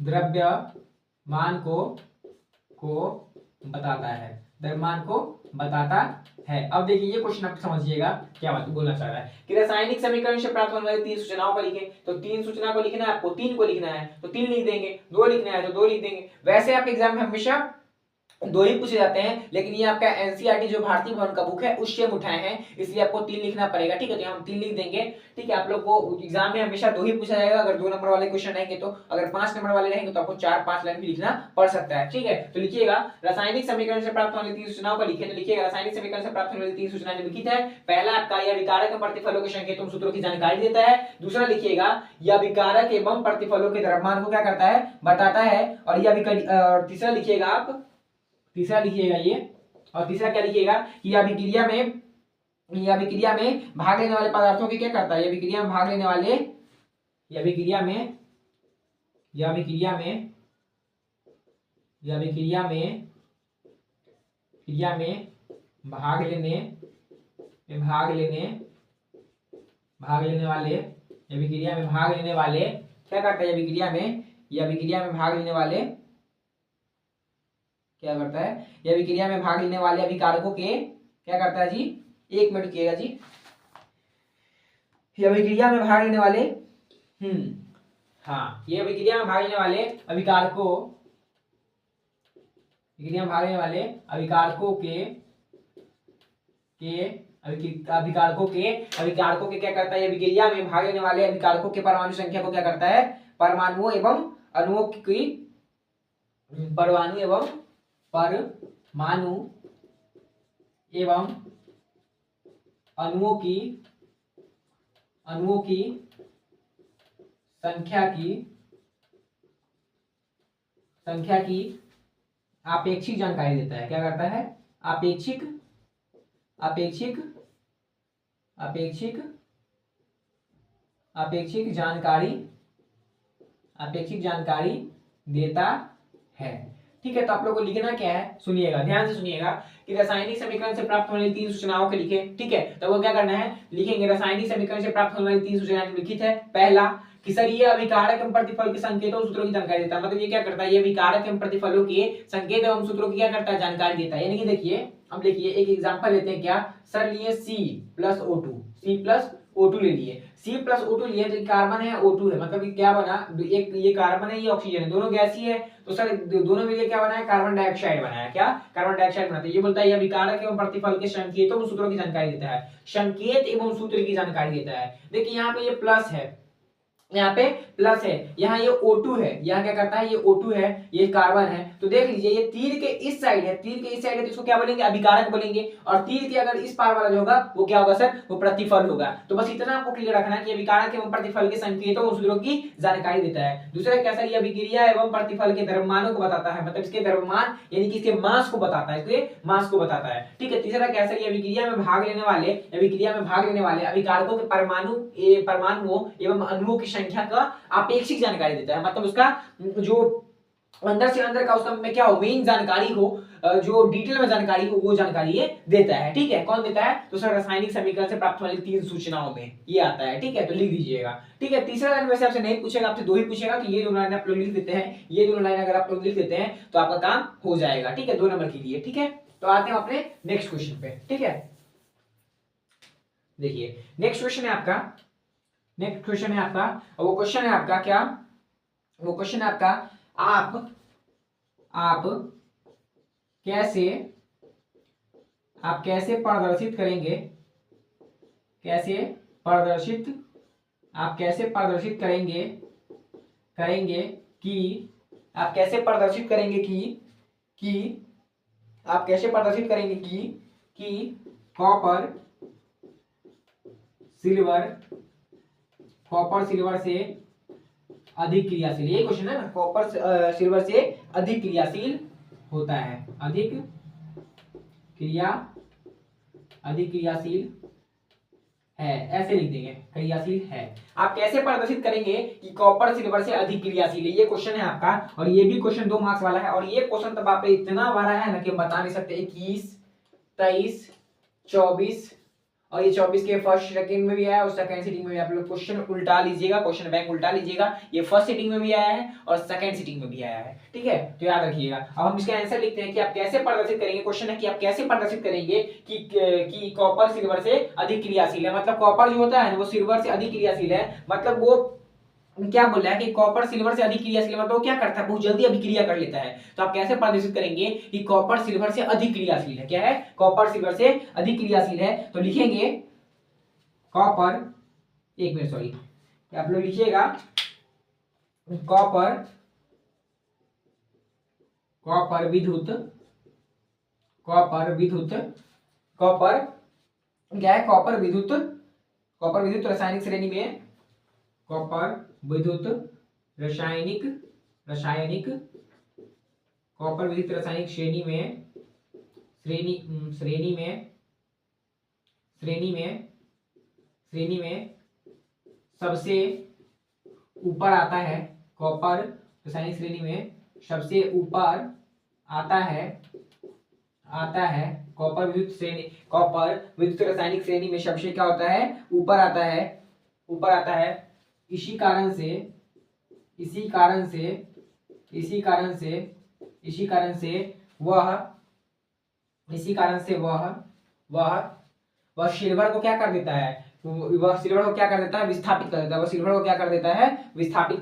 द्रव्यमान को बताता है, द्रव्यमान को बताता है। अब देखिए ये क्वेश्चन आप समझिएगा क्या बात बोलना चाह रहा है कि रासायनिक समीकरण से प्राप्त होने वाली 3 सूचनाओं को लिखें, तो 3 सूचना को लिखना है आपको, 3 को लिखना है तो 3 लिख देंगे, 2 लिखना है तो 2 लिख देंगे। वैसे आपके एग्जाम में हमेशा 2 ही पूछे जाते हैं, लेकिन ये आपका एनसीईआरटी जो भारतीय भवन का बुक है उससे हम उठाए हैं, इसलिए आपको 3 लिखना पड़ेगा। ठीक है, तो हम 3 लिख देंगे। ठीक है, आप लोग को एग्जाम में हमेशा 2 ही पूछा जाएगा। अगर 2 नंबर वाले क्वेश्चन रहेंगे तो, अगर 5 नंबर वाले रहेंगे तो आपको 4-5 लाइन भी लिखना पड़ सकता है। ठीक है, तो लिखिएगा रासायनिक समीकरण से प्राप्त होने वाली 3 सूचनाओं को लिखिए, तो लिखिएगा रासायनिक समीकरण से प्राप्त होने वाली 3 सूचनाएं निम्नलिखित है। पहला आपका यह विकारक एवं प्रतिफलों के संकेतों सूत्रों की जानकारी देता है। दूसरा लिखिएगा यह विकारक एवं प्रतिफलों के द्रव्यमान को क्या करता है, बताता है। और यह तीसरा लिखिएगा आप, तीसरा लिखिएगा ये, और तीसरा क्या लिखिएगा कि यह अभिक्रिया में भाग लेने वाले पदार्थों की क्या करता है, यह अभिक्रिया में भाग लेने वाले क्या करता है, यह अभिक्रिया में भाग लेने वाले क्या करता है, यह अभिक्रिया में भाग लेने वाले अभिकारकों के क्या करता है जी, 1 मिनट रुकिएगा जी। यह अभिक्रिया में भाग लेने वाले ये अभिक्रिया में भाग लेने वाले अभिकारकों के क्या करता है, अभिक्रिया में भाग लेने वाले अभिकारकों के परमाणु संख्या को क्या करता है, परमाणुओं एवं अणुओं की संख्या की आपेक्षिक जानकारी देता है। क्या करता है, आपेक्षिक जानकारी देता है। ठीक है, तो आप लोगों को लिखना क्या है, सुनिएगा, ध्यान से सुनिएगा कि रासायनिक समीकरण से प्राप्त होने वाली 3 सूचनाओं के लिखे। ठीक है, तो वो क्या करना है, लिखेंगे रासायनिक समीकरण से प्राप्त होने वाली 3 सूचनाएं निम्नलिखित है। पहला कि सर ये अभिकारक एवं प्रतिफल के संकेतों और सूत्रों की जानकारी देता है। मतलब ये क्या करता है, ये अभिकारक एवं प्रतिफलों के संकेत एवं सूत्रों की क्या करता है, जानकारी देता है। यानी कि देखिए हम देखिए एक एग्जांपल लेते हैं, क्या सर लिए C+O2 ले लिए, C+O2 लिए तो कार्बन है O2 है, मतलब ये क्या बना, एक ये कार्बन है ये ऑक्सीजन है, दोनों गैसीय है, तो सर दोनों मिलकर क्या बनाया, कार्बन डाइऑक्साइड बनाया। क्या कार्बन डाइऑक्साइड बनाते हैं। ये बोलता है ये अभिकारक एवं प्रतिफल के संकेतों और सूत्रों की जानकारी देता है, संकेत एवं सूत्र की जानकारी देता है। देखिए यहाँ पे ये प्लस है, यहाँ पे प्लस है, यहाँ ये O2 है, यहाँ क्या करता है ये O2 है, ये कार्बन है। तो देख लीजिए ये तीर के इस साइड है, तीर के इस साइड है, तो इसको क्या बोलेंगे, अभिकारक बोलेंगे। और तीर के अगर इस पार वाला जो होगा वो क्या होगा सर, वो प्रतिफल होगा। तो बस इतना आपको क्लियर रखना है कि अभिकारक एवं प्रतिफल के संकेतों और सूत्रों की जानकारी देता है। दूसरा क्या सर, ये अभिक्रिया एवं प्रतिफल के द्रव्यमानों को बताता है, मतलब इसके द्रव्यमान यानी कि इसके मास को बताता है, इसके मास को बताता है। ठीक है। तीसरा क्या सर, ये अभिक्रिया में भाग लेने वाले अभिकारकों के परमाणुओं एवं अणुओं की संख्या का आपेक्षिक जानकारी देता है, मतलब उसका जो अंदर से अंदर का उसका में क्या हो, मेन जानकारी हो, जो डिटेल में जानकारी हो, वो जानकारी ये देता है। ठीक है। कौन देता है, तो सर रासायनिक समीकरण से प्राप्त होने वाली 3 सूचनाओं में ये आता है। ठीक है, तो लिख दीजिएगा। ठीक है। तीसरा लाइन वैसे आपसे नहीं पूछेगा, आपसे 2 ही पूछेगा कि ये दोनों लाइन आप लोग लिख देते हैं, ये दोनों लाइन अगर आप लोग लिख देते हैं तो आपका काम हो जाएगा। ठीक है, 2 नंबर के लिए। ठीक है, तो आते हैं अपने नेक्स्ट क्वेश्चन पे। ठीक है, देखिए नेक्स्ट क्वेश्चन है आपका, और वो क्वेश्चन है आपका क्या, वो क्वेश्चन है आपका, आप कैसे प्रदर्शित करेंगे, आप कैसे प्रदर्शित करेंगे कि कॉपर सिल्वर से अधिक क्रियाशील, ये क्वेश्चन है ना, कॉपर सिल्वर से अधिक क्रियाशील होता है, अधिक क्रियाशील है, ऐसे लिख देंगे, क्रियाशील है। आप कैसे प्रदर्शित करेंगे कि कॉपर सिल्वर से अधिक क्रियाशील है, ये क्वेश्चन है आपका। और ये भी क्वेश्चन 2 मार्क्स वाला है, और ये क्वेश्चन तब आप इतना बड़ा है ना कि बता नहीं सकते। 21, 23, 24 और ये 24 के फर्स्ट सेकंड में भी आया और सेकंड सीटिंग में भी। आप लोग क्वेश्चन उल्टा लीजिएगा, क्वेश्चन बैंक उल्टा लीजिएगा, ये फर्स्ट सीटिंग में भी आया है और सेकंड सीटिंग में भी आया है। ठीक है, तो याद रखिएगा। अब हम इसका आंसर लिखते हैं कि आप कैसे प्रदर्शित करेंगे। क्वेश्चन है कि आप कैसे प्रदर्शित करेंगे कि कॉपर सिल्वर से अधिक क्रियाशील है, मतलब कॉपर जो होता है वो सिल्वर से अधिक क्रियाशील है, मतलब वो क्या बोल रहा है कि कॉपर सिल्वर से अधिक क्रियाशील, मतलब वो क्या करता है, बहुत जल्दी अभिक्रिया कर लेता है। तो आप कैसे प्रदर्शित करेंगे कि कॉपर सिल्वर से अधिक क्रियाशील है, क्या है, कॉपर सिल्वर से अधिक क्रियाशील है। तो लिखेंगे कॉपर, एक मिनट सॉरी, आप लोग लिखिएगा कॉपर विद्युत क्या है, कॉपर विद्युत रासायनिक श्रेणी में, कॉपर विद्युत रासायनिक कॉपर विद्युत रासायनिक श्रेणी में सबसे ऊपर आता है, कॉपर रासायनिक श्रेणी में सबसे ऊपर आता है कॉपर विद्युत रासायनिक श्रेणी में सबसे क्या होता है, ऊपर आता है। इसी कारण से वह सिल्वर को क्या कर देता है, विस्थापित कर देता है। विस्थापित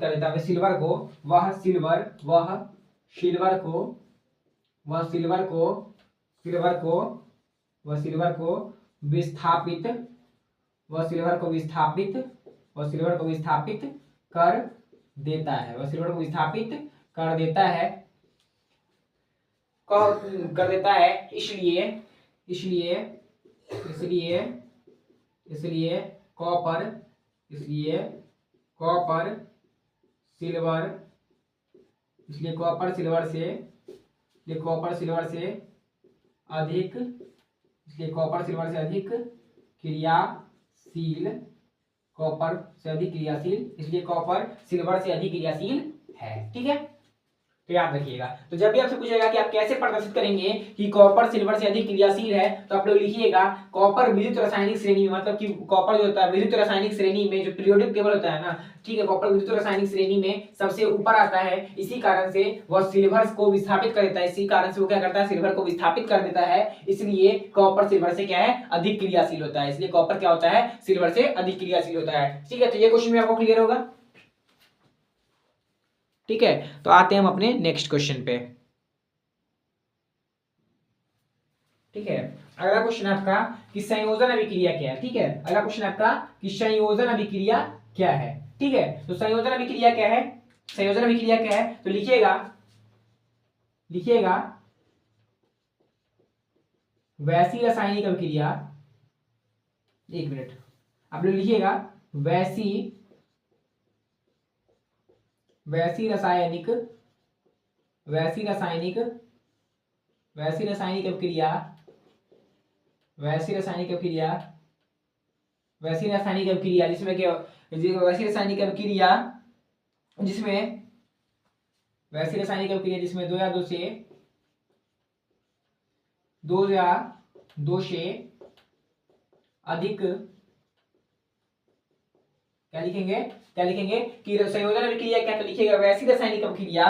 कर देता है सिल्वर को विस्थापित कर देता है, इसलिए कॉपर सिल्वर से अधिक क्रियाशील है। ठीक है, तो याद रखिएगा। तो जब भी आपसे पूछेगा कि आप कैसे प्रदर्शित करेंगे कि कॉपर सिल्वर से अधिक क्रियाशील है, तो आप लोग लिखिएगा कॉपर विद्युत रासायनिक श्रेणी में, मतलब कि कॉपर जो होता है विद्युत रासायनिक श्रेणी में, जो पीरियोडिक टेबल होता है ना, ठीक है, कॉपर विद्युत रासायनिक श्रेणी में सबसे ऊपर आता है। इसी कारण से वह सिल्वर को विस्थापित कर देता है, इसी कारण से वो क्या करता है, सिल्वर को विस्थापित कर देता है। इसलिए कॉपर सिल्वर से क्या है, अधिक क्रियाशील होता है। इसलिए कॉपर क्या होता है, सिल्वर से अधिक क्रियाशील होता है। ठीक है, तो ये क्वेश्चन में आपको क्लियर होगा। ठीक है, तो आते हैं हम अपने नेक्स्ट क्वेश्चन पे। ठीक है, अगला क्वेश्चन आपका कि संयोजन अभिक्रिया क्या है। ठीक है, अगला क्वेश्चन आपका कि संयोजन अभिक्रिया क्या है। ठीक है, तो संयोजन अभिक्रिया क्या है, संयोजन अभिक्रिया क्या है, तो लिखिएगा लिखिएगा वैसी रासायनिक अभिक्रिया, एक मिनट, आप लोग लिखिएगा वैसी वैसी रासायनिक वैसी रासायनिक वैसी रासायनिक अभिक्रिया वैसी रासायनिक अभिक्रिया वैसी रासायनिक अभिक्रिया जिसमें क्या, वैसी रासायनिक अभिक्रिया जिसमें वैसी रासायनिक अभिक्रिया जिसमें दो या दो से अधिक, क्या लिखेंगे कि संयोजन अभिक्रिया क्या, तो लिखिएगा वैसी रासायनिक अभिक्रिया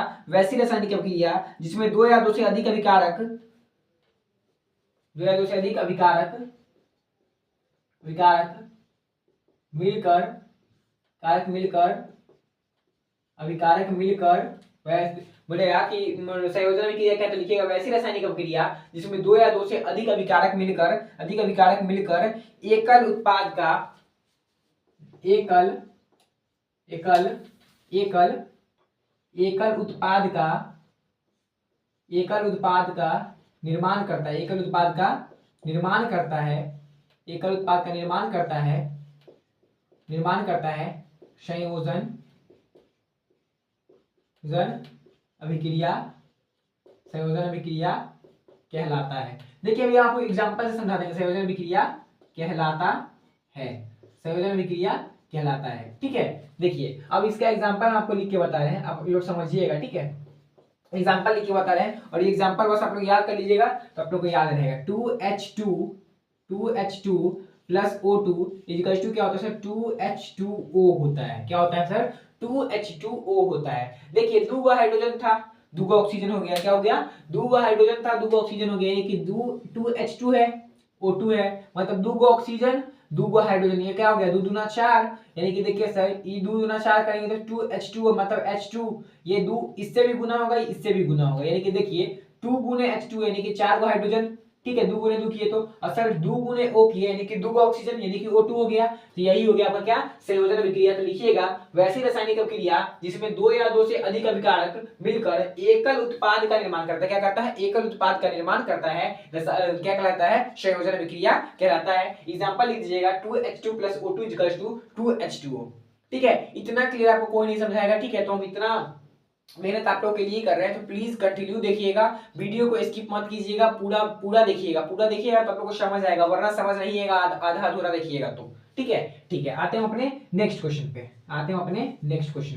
जिसमें दो या दो से अधिक अभिकारक अभिकारक मिलकर बोलेगा कि संयोजन अभिक्रिया क्या, तो लिखिएगा वैसी रासायनिक अभिक्रिया जिसमें दो या दो से अधिक अभिकारक मिलकर एकल उत्पाद का निर्माण करता है, संयोजन अभिक्रिया कहलाता है। देखिए अभी आपको एग्जांपल से समझा देंगे संयोजन अभिक्रिया कहलाता है। ठीक है, देखिए अब इसका एग्जांपल आपको लिख के बता रहे हैं, आप लोग समझिएगा। ठीक है, एग्जांपल लिख के बता रहे हैं और ये एग्जांपल बस आप लोग याद कर लीजिएगा तो आप लोग को याद रहेगा। 2H2 plus O2 equals to क्या होता है सर, 2H2O होता है। क्या होता है सर, 2H2O होता है। देखिए दूगो हाइड्रोजन था, दूगो ऑक्सीजन हो गया, क्या हो गया, दूगो हाइड्रोजन था, दूगो ऑक्सीजन हो गया, यानी कि 2H2 है, O2 है, मतलब दूगो ऑक्सीजन दूगो हाइड्रोजन, ये क्या हो गया, 2 दूना 4, यानी कि देखिए सर ये 2 दूना 4 करेंगे तो 2H2 मतलब H2, ये 2 इससे भी गुना होगा, इससे भी गुना होगा, यानी कि देखिए 2 गुने H2 यानी कि 4 गो हाइड्रोजन, ठीक है, 2 गुने 2 किए तो, और सर 2 गुने O किए यानी कि 2 गो ऑक्सीजन यानी कि O2 हो गया। तो यही हो गया आपका क्या, संयोजन अभिक्रिया। तो लिखिएगा वैसी रासायनिक अभिक्रिया जिसमें दो या दो से अधिक अभिकारक मिलकर एकल उत्पाद का निर्माण करता है। क्या करता है, एकल उत्पाद का निर्माण करता है, क्या कहलाता है, संयोजन अभिक्रिया कहलाता है। एग्जांपल लिख दीजिएगा 2H2 plus O2 equals to 2H2O। ठीक है, इतना क्लियर आपको कोई नहीं समझाएगा। ठीक है, तो हम इतना मेहनत आप लोग के लिए कर रहे हैं, तो प्लीज कंटिन्यू देखिएगा, वीडियो को स्किप मत कीजिएगा, पूरा देखिएगा तो आप लोग को समझ आएगा, वरना समझ नहीं आएगा आधा अधूरा देखिएगा तो। ठीक है, आते हैं अपने नेक्स्ट क्वेश्चन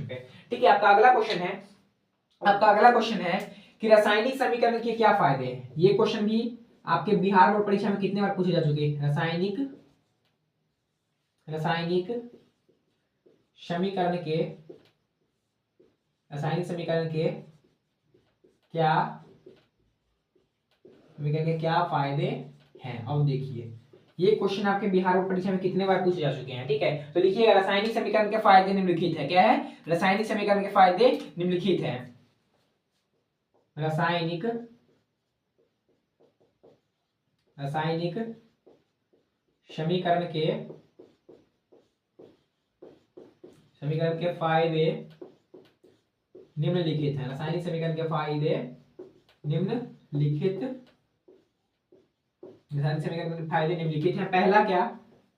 पे। ठीक है, आपका अगला क्वेश्चन है कि रासायनिक समीकरण के क्या फायदे हैं। ये क्वेश्चन भी आपके बिहार बोर्ड परीक्षा में कितने बार पूछे जा चुके हैं। रासायनिक समीकरण के क्या फायदे हैं। अब देखिए ये क्वेश्चन आपके बिहार बोर्ड परीक्षा में कितने बार पूछे जा चुके हैं। ठीक है, तो लिखिएगा रासायनिक समीकरण के फायदे निम्नलिखित है। क्या है, रासायनिक समीकरण के फायदे निम्नलिखित हैं। रासायनिक समीकरण के फायदे निम्नलिखित हैं। रासायनिक समीकरण के फायदे निम्नलिखित हैं। पहला क्या,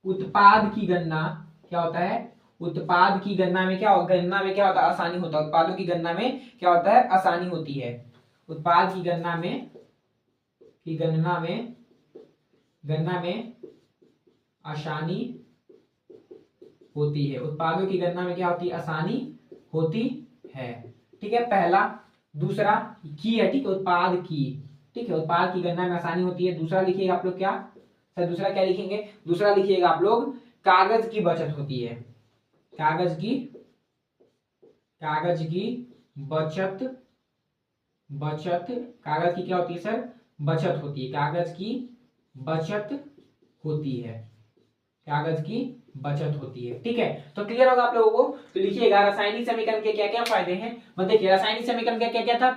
उत्पाद की गणना, क्या होता है, उत्पाद की गणना में क्या होता है, आसानी होता है। उत्पादों की गणना में क्या होता है, आसानी होती है। उत्पाद की गणना में आसानी होती है। उत्पादों की गणना में क्या होती है, आसानी होती है। ठीक है, पहला दूसरा की है, ठीक है, उत्पाद की, ठीक है, उत्पाद की गणना में आसानी होती है। दूसरा लिखिएगा आप लोग क्या सर, दूसरा क्या लिखेंगे, दूसरा लिखिएगा आप लोग कागज की बचत होती है। कागज की, कागज की बचत, बचत, कागज की क्या होती है सर, बचत होती है, कागज की बचत होती है, कागज की बचत होती है। ठीक है, तो क्लियर होगा आप लोगों को। तो लिखिएगा रासायनिक समीकरण के क्या क्या फायदे हैं। मतलब देखिए रासायनिक समीकरण का क्या क्या था,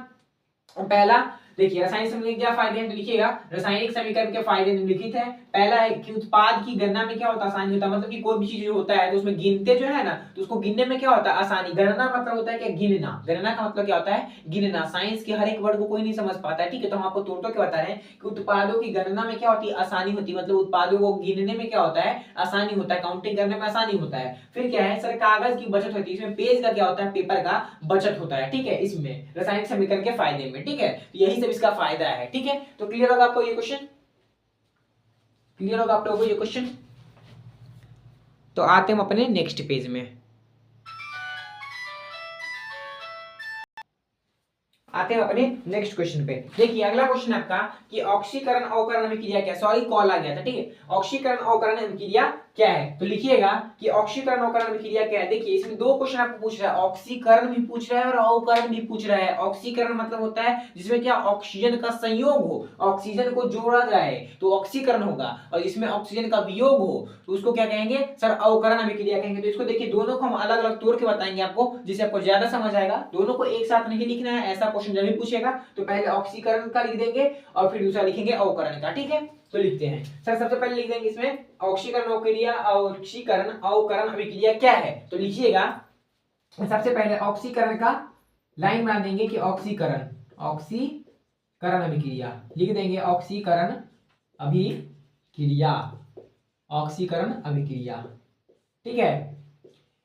पहला देखिए रासायनिक समीकरण के क्या फायदे हैं, तो लिखिएगा रासायनिक समीकरण के फायदे निम्नलिखित है। पहला है कि उत्पाद की गणना में क्या होता है, आसानी होता है। मतलब कि कोई भी चीज जो होता है तो उसमें गिनते जो है ना, तो उसको गिनने में क्या होता है, आसानी। गणना मतलब होता है क्या, गिनना। गणना का मतलब क्या होता है, गिनना। साइंस के हर एक वर्ड को कोई नहीं समझ पाता है, ठीक है, तो हम आपको तोड़ तोड़ के बता रहे हैं कि उत्पादों की गणना में क्या होती है, आसानी होती है। मतलब उत्पादों को गिनने में क्या होता है, आसानी होता है, काउंटिंग करने में आसानी होता है। फिर क्या है सर, कागज की बचत होती है, इसमें पेज का क्या होता है, पेपर का बचत होता है। ठीक है, इसमें रासायनिक समीकरण के फायदे में, ठीक है, तो यही सब इसका फायदा है। ठीक है, तो क्लियर होगा आपको ये क्वेश्चन, क्लियर होगा आप लोगों को ये क्वेश्चन। तो आते हैं हम अपने नेक्स्ट पेज में, आते हैं अपने नेक्स्ट क्वेश्चन पे। देखिए अगला क्वेश्चन आपका कि ऑक्सीकरण अवकरण अभिक्रिया क्या, सॉरी कॉल आ गया था, ठीक है, ऑक्सीकरण अवकरण अभिक्रिया क्या है। तो लिखिएगा कि ऑक्सीकरण अवकरण अभिक्रिया क्या है। देखिए इसमें दो क्वेश्चन आपको पूछ रहा है, ऑक्सीकरण भी पूछ रहा है और अवकरण भी पूछ रहा है। ऑक्सीकरण मतलब होता है जिसमें क्या ऑक्सीजन का संयोग हो, ऑक्सीजन को जोड़ा जाए तो ऑक्सीकरण होगा, और जिसमें ऑक्सीजन का वियोग हो तो उसको क्या कहेंगे सर, अवकरण अभिक्रिया कहेंगे। तो इसको देखिए दोनों को हम अलग अलग तोड़ के बताएंगे आपको, जिससे आपको ज्यादा समझ आएगा। दोनों को एक साथ नहीं लिखना है, ऐसा क्वेश्चन जब भी पूछेगा तो पहले ऑक्सीकरण का लिख देंगे और फिर दूसरा लिखेंगे अवकरण का। ठीक है, तो लिखते हैं सर, सबसे पहले लिख देंगे इसमें ऑक्सीकरण अवक्रिया, ऑक्सीकरण अवकरण अभिक्रिया क्या है। तो लिखिएगा सबसे पहले ऑक्सीकरण का लाइन बना देंगे कि ऑक्सीकरण, ऑक्सीकरण अभिक्रिया लिख देंगे, ऑक्सीकरण अभिक्रिया, ऑक्सीकरण अभिक्रिया। ठीक है,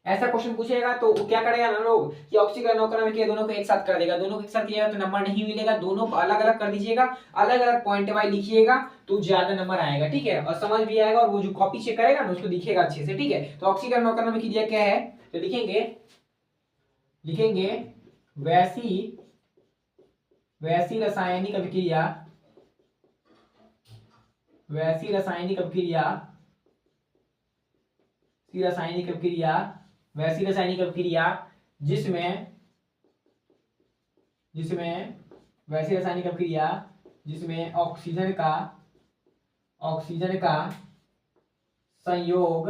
ऐसा क्वेश्चन पूछेगा तो क्या करेगा ना लोग कि ऑक्सीकरण अवकरण अभिक्रिया दोनों को एक साथ कर देगा। दोनों को एक साथ किया तो नंबर नहीं मिलेगा, दोनों को अलग अलग कर दीजिएगा, अलग अलग पॉइंट वाइज लिखिएगा तो ज्यादा नंबर आएगा। ठीक है, और समझ भी आएगा, और वो जो कॉपी चेक करेगा ना उसको दिखेगा अच्छे से। ठीक है, तो ऑक्सीकरण अवकरण अभिक्रिया क्या है, तो लिखेंगे, लिखेंगे वैसी, वैसी रासायनिक अभिक्रिया, वैसी रासायनिक अभिक्रिया, रासायनिक अभिक्रिया, वैसी रासायनिक अभिक्रिया जिसमें, जिसमें वैसी रासायनिक अभिक्रिया जिसमें ऑक्सीजन का, ऑक्सीजन का संयोग,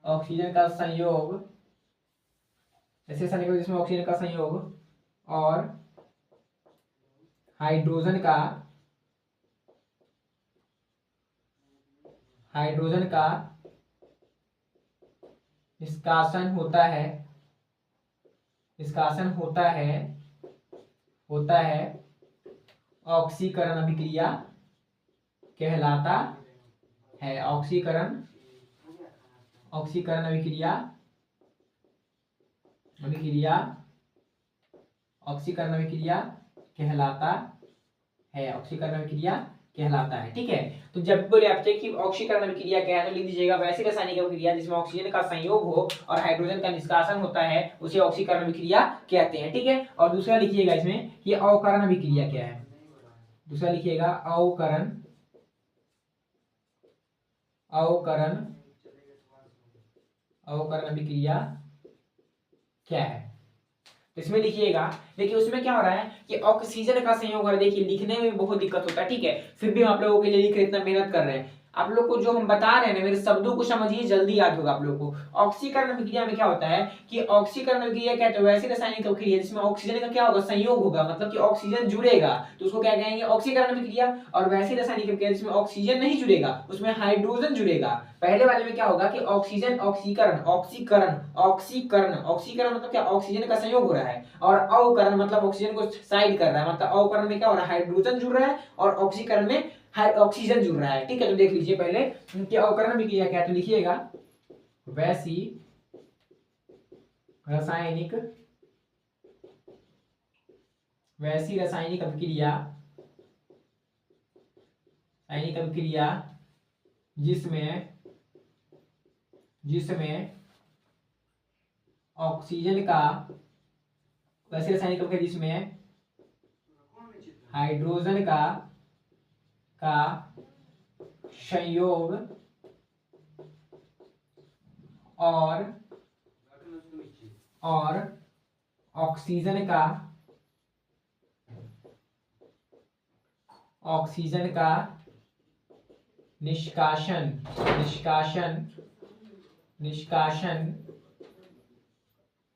ऑक्सीजन का संयोग, ऐसे रासायनिक जिसमें ऑक्सीजन का संयोग और हाइड्रोजन का, हाइड्रोजन का निष्कासन होता है, निष्कासन होता है, होता है, ऑक्सीकरण अभिक्रिया कहलाता है। ऑक्सीकरण, ऑक्सीकरण अभिक्रिया, अभिक्रिया, ऑक्सीकरण अभिक्रिया कहलाता है, ऑक्सीकरण अभिक्रिया कहलाता है। ठीक है, तो जब बोले आपसे कि ऑक्सीकरण अभिक्रिया क्या है तो लिख दीजिएगा वैसी रासायनिक अभिक्रिया जिसमें ऑक्सीजन का संयोग हो और हाइड्रोजन का निष्कासन होता है उसे ऑक्सीकरण अभिक्रिया कहते हैं। ठीक है, और दूसरा लिखिएगा इसमें कि अवकरण अभिक्रिया क्या है। दूसरा लिखिएगा अवकरण, अवकरण, अवकरण अभिक्रिया क्या है। इसमें लिखिएगा, देखिए उसमें क्या हो रहा है कि ऑक्सीजन का संयोग हो रहा है। देखिए लिखने में बहुत दिक्कत होता है, ठीक है, फिर भी हम आप लोगों के लिए लिख रहे, इतना मेहनत कर रहे हैं। आप लोग को जो हम बता रहे हैं ना, मेरे शब्दों को समझिए, जल्दी याद होगा आप लोगों को। ऑक्सीकरण अभिक्रिया में क्या होता है कि ऑक्सीकरण अभिक्रिया क्या है, वैसी रासायनिक अभिक्रिया जिसमें ऑक्सीजन का क्या होगा, संयोग होगा, मतलब कि ऑक्सीजन जुड़ेगा तो उसको क्या कहेंगे, ऑक्सीकरण अभिक्रिया। और वैसी रासायनिक अभिक्रिया जिसमें ऑक्सीजन नहीं जुड़ेगा, उसमें हाइड्रोजन जुड़ेगा। पहले वाले में क्या होगा कि ऑक्सीजन, ऑक्सीकरण, ऑक्सीकरण, ऑक्सीकरण, ऑक्सीकरण मतलब क्या, ऑक्सीजन का संयोग हो रहा है, और अवकरण मतलब ऑक्सीजन को साइड कर रहा है। मतलब अवकरण में क्या हो रहा है, हाइड्रोजन जुड़ रहा है, और ऑक्सीकरण में ऑक्सीजन जुड़ रहा है। ठीक है, तो देख लीजिए पहले कि अवकरण अभिक्रिया क्या है। तो लिखिएगा वैसी रासायनिक, वैसी रासायनिक अभिक्रिया, रासायनिक अभिक्रिया जिसमें, जिसमें ऑक्सीजन का, वैसी रासायनिक अभिक्रिया जिसमें हाइड्रोजन का संयोग और ऑक्सीजन का निष्कासन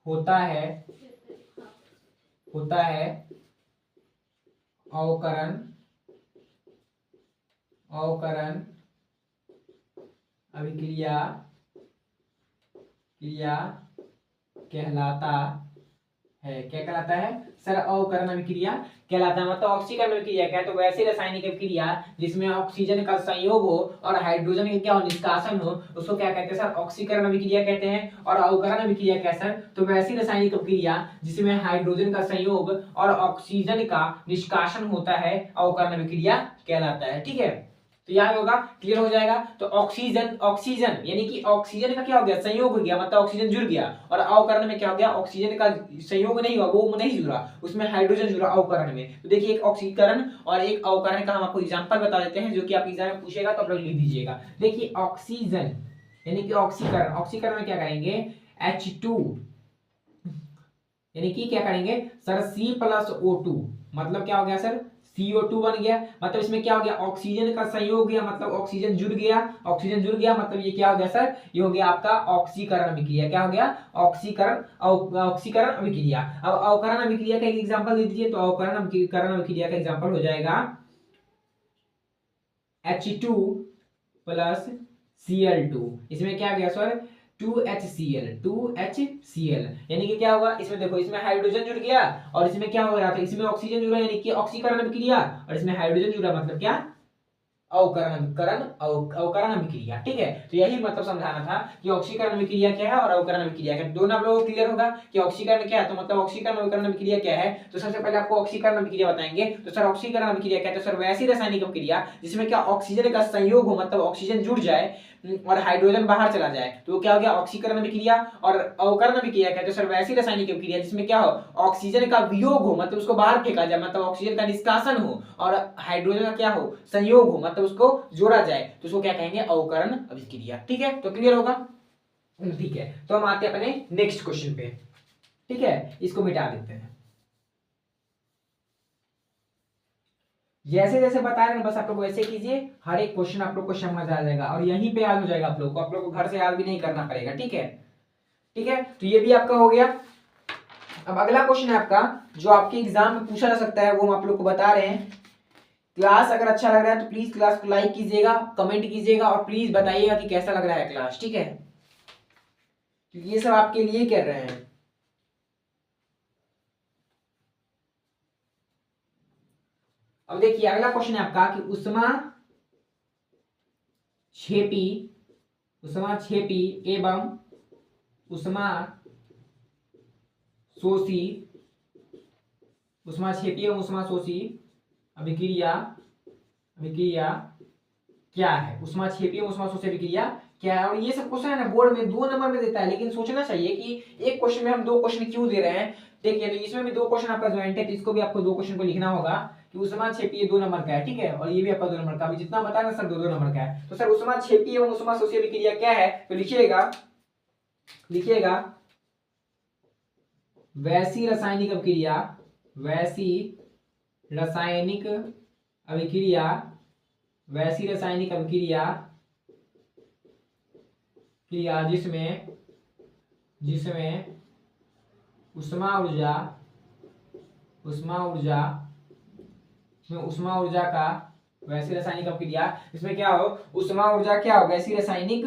होता है अवकरण अभिक्रिया कहलाता है। क्या कहलाता है सर? अवकरण अभिक्रिया कहलाता है। मतलब ऑक्सीकरण अभिक्रिया क्या है? तो वैसी रासायनिक अभिक्रिया जिसमें ऑक्सीजन का संयोग हो और हाइड्रोजन का क्या हो? निष्कासन हो, उसको क्या कहते हैं सर? ऑक्सीकरण अभिक्रिया कहते हैं। और अवकरण अभिक्रिया क्या सर? तो वैसी रासायनिक अभिक्रिया जिसमें हाइड्रोजन का संयोग और ऑक्सीजन का निष्कासन होता है अवकरण अभिक्रिया कहलाता है। ठीक है, तो याद होगा, क्लियर हो जाएगा। तो ऑक्सीजन यानी कि ऑक्सीजन का क्या हो गया? संयोग हो गया, मतलब ऑक्सीजन जुड़ गया। और अवकरण में क्या हो गया? ऑक्सीजन का संयोग नहीं हुआ, वो नहीं जुड़ा, उसमें हाइड्रोजन जुड़ा अवकरण में। तो देखिए, एक ऑक्सीकरण और एक अवकरण का हम आपको एग्जांपल बता देते हैं, जो कि आप एग्जाम में पूछेगा तो आप लोग लिख दीजिएगा। देखिए, ऑक्सीजन यानी कि ऑक्सीकरण में क्या करेंगे? H2 यानी कि क्या करेंगे सर? C+O2, मतलब क्या हो गया सर? CO2 बन गया। मतलब इसमें क्या हो गया? ऑक्सीजन का संयोग हो गया, मतलब ऑक्सीजन जुड़ गया। मतलब ये क्या हो गया सर? ये हो गया आपका ऑक्सीकरण अभिक्रिया। क्या हो गया? ऑक्सीकरण अभिक्रिया। अब अवकरण अभिक्रिया का एक एग्जांपल दे दीजिए। तो अवकरण अभिक्रिया का एग्जांपल हो जाएगा H2 + Cl2। इसमें क्या गया सर? 2HCl यानी कि क्या होगा? इसमें देखो, इसमें हाइड्रोजन जुड़ गया और इसमें क्या हो रहा था? इसमें ऑक्सीजन जुड़ा, यानी कि ऑक्सीकरण अभिक्रिया, और इसमें हाइड्रोजन जुड़ा, मतलब क्या? अवकरण अभिक्रिया। ठीक है, तो यही मतलब समझाना था कि ऑक्सीकरण अभिक्रिया क्या है और अवकरण अभिक्रिया क्या है। दोनों आप लोगों को क्लियर होगा कि ऑक्सीकरण क्या है, तो मतलब ऑक्सीकरण अवकरण अभिक्रिया क्या है। तो सबसे पहले आपको ऑक्सीकरण अभिक्रिया बताएंगे। तो सर, ऑक्सीकरण अभिक्रिया क्या है? तो सर, वैसी रासायनिक अभिक्रिया जिसमें क्या ऑक्सीजन का संयोग हो, मतलब ऑक्सीजन जुड़ जाए और हाइड्रोजन बाहर चला जाए, तो क्या हो गया? ऑक्सीकरण अभिक्रिया। और अवकरण अभिक्रिया क्या है? तो सर, वैसी रासायनिक अभिक्रिया जिसमें क्या हो? ऑक्सीजन का वियोग हो, मतलब उसको बाहर फेंका जाए, मतलब ऑक्सीजन का निष्कासन हो, और हाइड्रोजन का क्या हो? संयोग हो, मतलब उसको जोड़ा जाए, तो उसको क्या कहेंगे? अवकरण अभिक्रिया। ठीक है, तो क्लियर होगा। ठीक है, तो हम आते हैं अपने नेक्स्ट क्वेश्चन पे। ठीक है, इसको मिटा देते हैं। जैसे जैसे बता रहे हैं बस आप लोग वैसे कीजिए, हर एक क्वेश्चन आप लोग को समझ आ जाएगा और यहीं पे याद हो जाएगा आप लोग को घर से याद भी नहीं करना पड़ेगा। ठीक है, ठीक है, तो ये भी आपका हो गया। अब अगला क्वेश्चन है आपका, जो आपके एग्जाम में पूछा जा सकता है, वो हम आप लोग को बता रहे हैं। क्लास अगर अच्छा लग रहा है तो प्लीज क्लास को लाइक कीजिएगा, कमेंट कीजिएगा और प्लीज बताइएगा कि कैसा लग रहा है क्लास। ठीक है, ये सब आपके लिए कर रहे हैं। अब देखिए, अगला क्वेश्चन है आपका कि उष्मा क्षेपी एवं उष्मा शोषी अभिक्रिया क्या है? उष्मा क्षेपी एवं उष्मा शोषी अभिक्रिया क्या है? और ये सब क्वेश्चन है ना, बोर्ड में 2 नंबर में देता है, लेकिन सोचना चाहिए कि एक क्वेश्चन में हम 2 क्वेश्चन क्यों दे रहे हैं। देखिए, तो इसमें भी 2 क्वेश्चन आपका ज्वाइंट है, तो इसको भी आपको 2 क्वेश्चन को लिखना होगा कि उष्मा क्षेपी 2 नंबर का है। ठीक है, और ये भी आपका 2 नंबर का, अभी जितना बताया ना सर 2 नंबर का है। तो सर, उष्मा क्षेपी एवं उष्मा शोषी अभिक्रिया क्या है? तो लिखिएगा वैसी रासायनिक अभिक्रिया जिसमें उष्मा ऊर्जा का वैसी रासायनिक अभिक्रिया, इसमें क्या हो? उष्मा ऊर्जा क्या हो? वैसी रासायनिक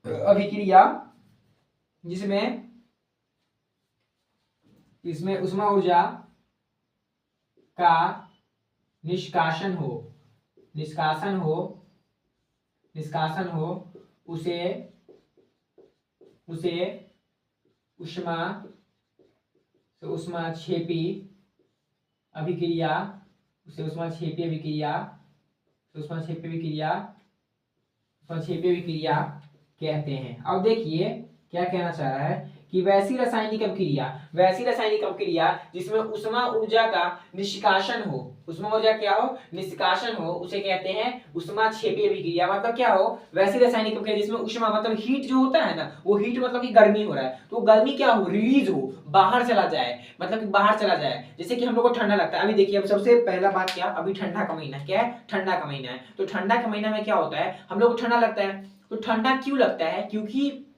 अभिक्रिया इसमें उष्मा ऊर्जा का निष्कासन हो, उसे उष्माक्षेपी अभिक्रिया कहते हैं। अब देखिए क्या कहना चाह रहा है कि वैसी रासायनिक अभिक्रिया जिसमें उष्मा ऊर्जा का निष्कासन हो, उष्मा ऊर्जा क्या हो, निष्कासन हो, उसे कहते हैं उष्माक्षेपी अभिक्रिया। मतलब क्या हो, वैसी रासायनिक अभिक्रिया जिसमें उष्मा मतलब हीट जो होता है ना, वो हीट मतलब कि गर्मी हो रहा है, तो गर्मी क्या हो, रिलीज हो, बाहर चला जाए, मतलब कि बाहर चला जाए। जैसे कि हम लोग को ठंडा लगता है, अभी देखिए, अब सबसे पहला बात क्या, अभी ठंडा का महीना, क्या है, ठंडा का महीना है, तो ठंडा के महीना में क्या होता है, हम लोग को ठंडा लगता है। तो ठंडा क्यों लगता है, क्योंकि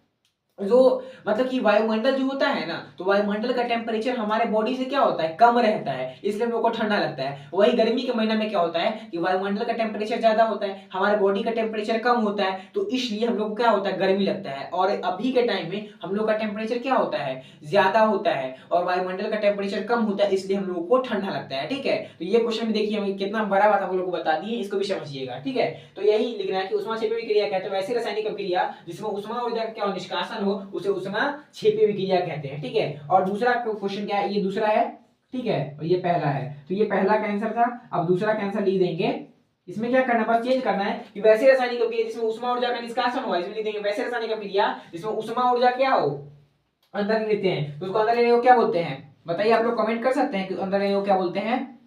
जो मतलब कि वायुमंडल जो होता है ना, तो वायुमंडल का टेम्परेचर हमारे बॉडी से क्या होता है, कम रहता है, इसलिए हम लोग को ठंडा लगता है। वही गर्मी के महीना में क्या होता है कि वायुमंडल का टेम्परेचर ज्यादा होता है, हमारे बॉडी का टेम्परेचर कम होता है, तो इसलिए हम लोग को क्या होता है, गर्मी लगता है। और अभी के टाइम में हम लोग का टेम्परेचर क्या होता है, ज्यादा होता है, और वायुमंडल का टेम्परेचर कम होता है, इसलिए हम लोग को ठंडा लगता है। ठीक है, तो ये क्वेश्चन भी देखिए हम कितना बड़ा बात हम लोग को बता दिए, इसको भी समझिएगा। ठीक है, तो यही लिखना है कि उष्माक्षेपी अभिक्रिया कहते हैं वैसी रासायनिक अभिक्रिया जिसमें उष्मा ऊर्जा का क्या हो, निष्कासन हो, उसे उष्माक्षेपी अभिक्रिया कहते हैं। ठीक है, और दूसरा क्वेश्चन क्या है, ये दूसरा है। ठीक है, और ये पहला है, तो ये पहला का आंसर था। अब दूसरा का आंसर लिख देंगे, इसमें क्या करना, बस चेंज करना है कि वैसे रासायनिक अभिक्रिया जिसमें उष्मा ऊर्जा का निष्कासन हुआ, इसमें लिख देंगे वैसे रासायनिक अभिक्रिया जिसमें उष्मा ऊर्जा क्या हो, अंदर लेते हैं, तो उसको अंदर लेने को क्या बोलते हैं, बताइए, आप लोग कमेंट कर सकते हैं कि अंदर लेने को क्या बोलते हैं,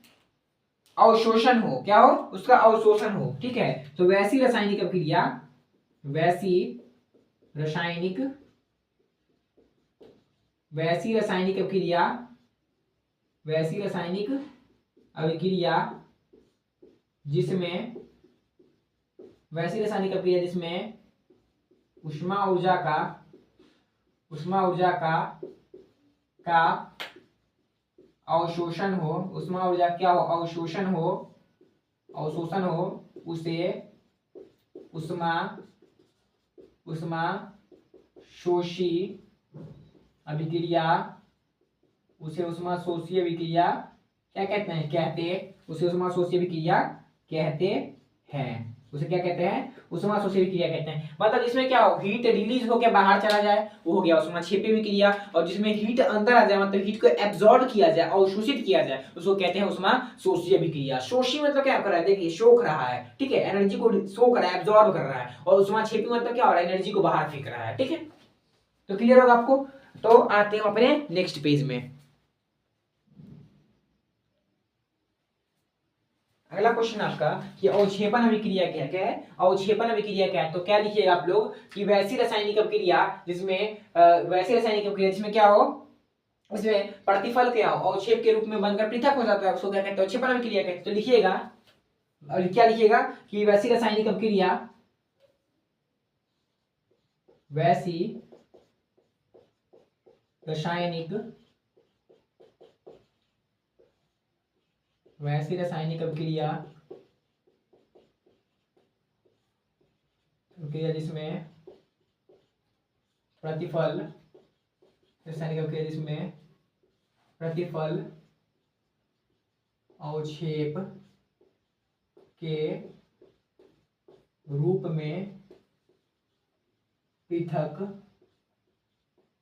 अवशोषण हो, क्या हो, उसका अवशोषण हो। ठीक है, तो वैसी रासायनिक अभिक्रिया, वैसी रासायनिक अभिक्रिया, वैसी रासायनिक अभिक्रिया जिसमें, वैसी रासायनिक अभिक्रिया जिसमें उष्मा ऊर्जा का अवशोषण हो, उष्मा ऊर्जा क्या हो, अवशोषण हो, उसे उष्माशोषी अभिक्रिया, उसे उष्माशोषी अभिक्रिया क्या कहते हैं, उसे उष्माशोषी अभिक्रिया कहते हैं, उसे क्या कहते हैं, उष्माशोषी अभिक्रिया कहते हैं। मतलब इसमें क्या हो, हीट रिलीज होकर बाहर चला जाए, वो हो गया उष्माक्षेपी अभिक्रिया, और जिसमें हीट अंदर आ जाए, मतलब हीट को एब्जॉर्ब किया जाए, अवशोषित किया जाए, उसको कहते हैं उष्माशोषी अभिक्रिया। शोषी मतलब क्या कर रहा है, देखिए सोख रहा है, ठीक है, एनर्जी को सोख रहा है, एब्जॉर्ब कर रहा है, और उष्माक्षेपी मतलब क्या हो रहा है, एनर्जी को बाहर फेंक रहा है। ठीक है, तो क्लियर होगा आपको। तो आते हैं अपने नेक्स्ट पेज में। अगला क्वेश्चन आपका कि अवक्षेपण अभिक्रिया क्या है, अवक्षेपण अभिक्रिया क्या है, तो क्या लिखिएगा आप लोग कि वैसी रासायनिक अभिक्रिया जिसमें क्या हो, इसमें प्रतिफल क्या हो, अवक्षेप के रूप में बनकर पृथक हो जाता है, उसको क्या कहते हैं, अवक्षेपण अभिक्रिया कहते हैं। तो लिखिएगा, और क्या लिखिएगा कि वैसी रासायनिक अभिक्रिया, वैसी रासायनिक अभिक्रिया जिसमें प्रतिफल, रासायनिक अभिक्रिया जिसमें प्रतिफल अवक्षेप के रूप में पृथक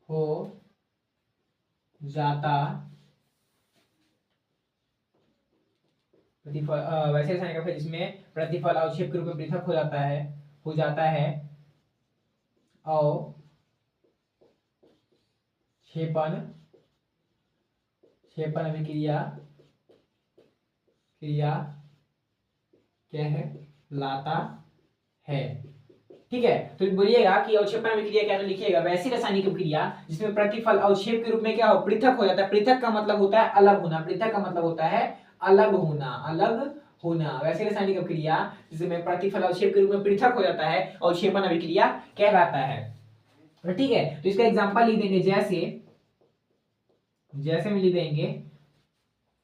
हो जाता, वैसे रासायनिक अभिक्रिया जिसमें प्रतिफल अवक्षेप के रूप में पृथक हो जाता है, अवक्षेपण अभिक्रिया कहलाता है। ठीक है, तो बोलिएगा कि अवक्षेपण अभिक्रिया क्या, तो लिखिएगा वैसी रासायनिक अभिक्रिया जिसमें प्रतिफल अवक्षेप के रूप में क्या हो, पृथक हो जाता है। पृथक का मतलब होता है अलग होना, पृथक का मतलब होता है अलग होना, वैसी रासायनिक अभिक्रिया जिसमें प्रतिफल अवक्षेप के रूप में पृथक हो जाता है, अवक्षेपण अभिक्रिया कहलाता है। ठीक है, तो इसका एग्जांपल लिख देंगे, जैसे में लिख देंगे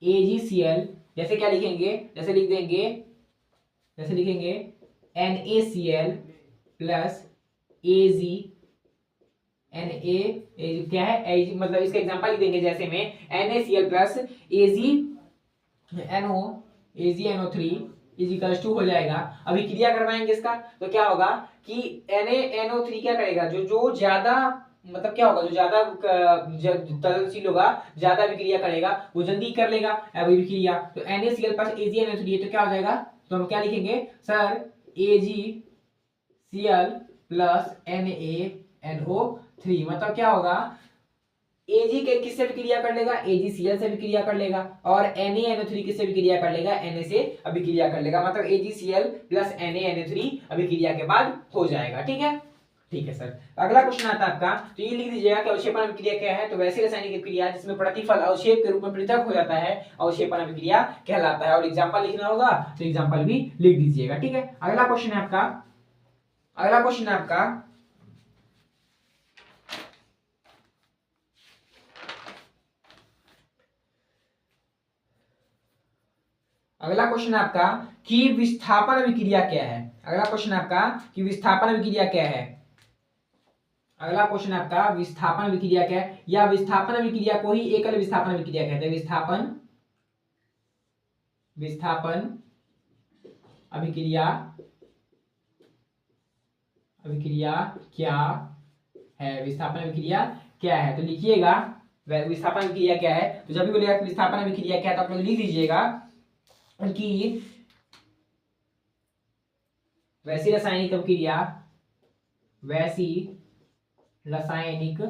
AgCl, जैसे क्या लिखेंगे, जैसे लिखेंगे NaCl प्लस Ag, क्या है, मतलब इसका एग्जांपल लिख देंगे, जैसे में NaCl प्लस AgNO3 = हो जाएगा। अभी क्रिया करवाएंगे इसका, तो क्या होगा कि NaNO3 क्या करेगा, जो ज्यादा, मतलब क्या होगा, जो ज्यादा तरलशील होगा, ज्यादा अभिक्रिया करेगा, वो जल्दी कर लेगा अभिक्रिया। तो NaCl प्लस AgNO3 तो क्या हो जाएगा, तो हम क्या लिखेंगे सर, AgCl प्लस NaNO3, मतलब क्या होगा, Ag के किससे विक्रिया कर लेगा, AgCl से विक्रिया कर लेगा, और NaNO3 किससे विक्रिया कर लेगा, Na से अभिक्रिया कर लेगा, मतलब AgCl प्लस NaNO3 अभिक्रिया के बाद हो जाएगा। ठीक है, ठीक है सर। अगला क्वेश्चन आता है आपका, तो ये लिख दीजिएगा कि अवक्षेपण अभिक्रिया क्या है, तो वैसी रासायनिक अभिक्रिया जिसमें प्रतिफल अवक्षेप के रूप में पृथक हो जाता है अवक्षेपण अभिक्रिया कहलाता है। और एग्जांपल लिखना होगा तो एग्जांपल भी लिख दीजिएगा। ठीक है, अगला क्वेश्चन है आपका, अगला क्वेश्चन है आपका अगला क्वेश्चन है आपका कि विस्थापन अभिक्रिया क्या है। अगला क्वेश्चन है आपका कि विस्थापन अभिक्रिया क्या है। अगला क्वेश्चन आपका विस्थापन अभिक्रिया क्या है, या विस्थापन अभिक्रिया को ही एकल विस्थापन अभिक्रिया कहते हैं। विस्थापन अभिक्रिया क्या है, विस्थापन अभिक्रिया क्या है, तो लिखिएगा विस्थापन अभिक्रिया क्या है। तो जब भी बोलेगा कि विस्थापन अभिक्रिया क्या है तो आप लोग लिख दीजिएगा कि वैसी रासायनिक अभिक्रिया, वैसी रासायनिक,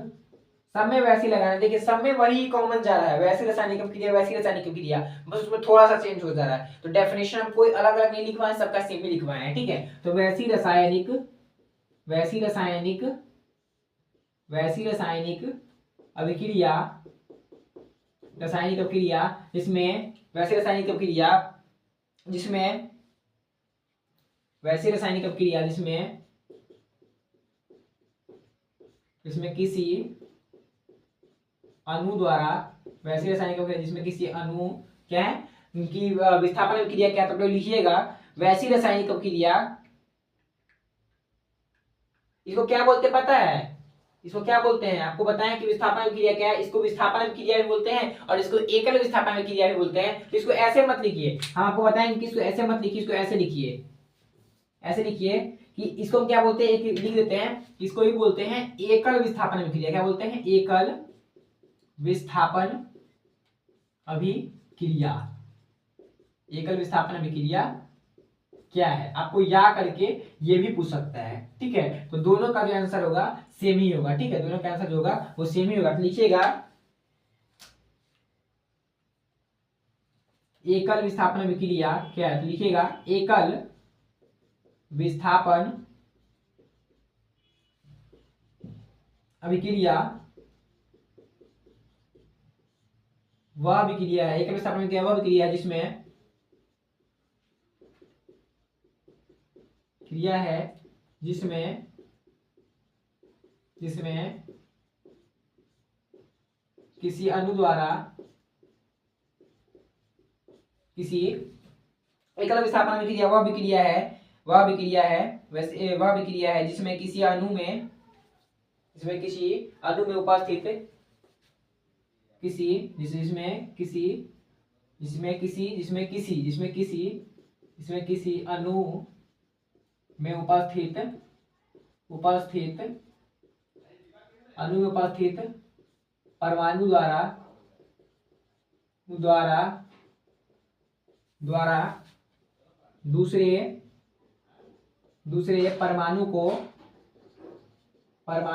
सब में वैसी लगाना, देखिए सब में वही कॉमन जा रहा है, वैसी रासायनिक अभिक्रिया, वैसी रासायनिक अभिक्रिया, बस उसमें थोड़ा सा चेंज हो जा रहा है। तो डेफिनेशन हम कोई अलग अलग नहीं लिखवाए, सबका सेम ही लिखवाए हैं। ठीक है, तो वैसी रासायनिक अभिक्रिया, रासायनिक अभिक्रिया जिसमें वैसी रासायनिक अभिक्रिया जिसमें वैसी रासायनिक अभिक्रिया जिसमें किसी अणु द्वारा, वैसी रासायनिक अभिक्रिया जिसमें किसी अणु क्या है कि विस्थापन अभिक्रिया क्या, तो लिखिएगा वैसी रासायनिक अभिक्रिया, इसको क्या बोलते पता है, इसको क्या बोलते हैं आपको बताएं कि विस्थापन अभिक्रिया क्या है। इसको विस्थापन अभिक्रिया भी बोलते हैं और इसको एकल विस्थापन अभिक्रिया भी बोलते हैं। तो इसको ऐसे मत लिखिए, हम आपको बताएंगे कि इसको ऐसे मत लिखिए, इसको ऐसे लिखिए, ऐसे लिखिए कि इसको हम क्या बोलते हैं, एक लिख देते हैं, इसको ही बोलते हैं एकल विस्थापन अभिक्रिया। क्या बोलते हैं, एकल विस्थापन अभिक्रिया। एकल विस्थापन अभिक्रिया क्या है, आपको या करके ये भी पूछ सकता है। ठीक है, तो दोनों का जो आंसर होगा सेम ही होगा। ठीक है, दोनों का आंसर जो होगा वो सेम ही होगा। तो लिखिएगा एकल विस्थापन अभिक्रिया क्या है, तो लिखिएगा एकल विस्थापन अभिक्रिया वह अभिक्रिया है, एकल विस्थापन अभिक्रिया वह अभिक्रिया है जिसमें क्रिया है जिसमें किसी अणु द्वारा, किसी एकल विस्थापन अभिक्रिया वह अभिक्रिया है वैसे वह अभिक्रिया है जिसमें किसी अणु में उपस्थित किसी अणु में उपस्थित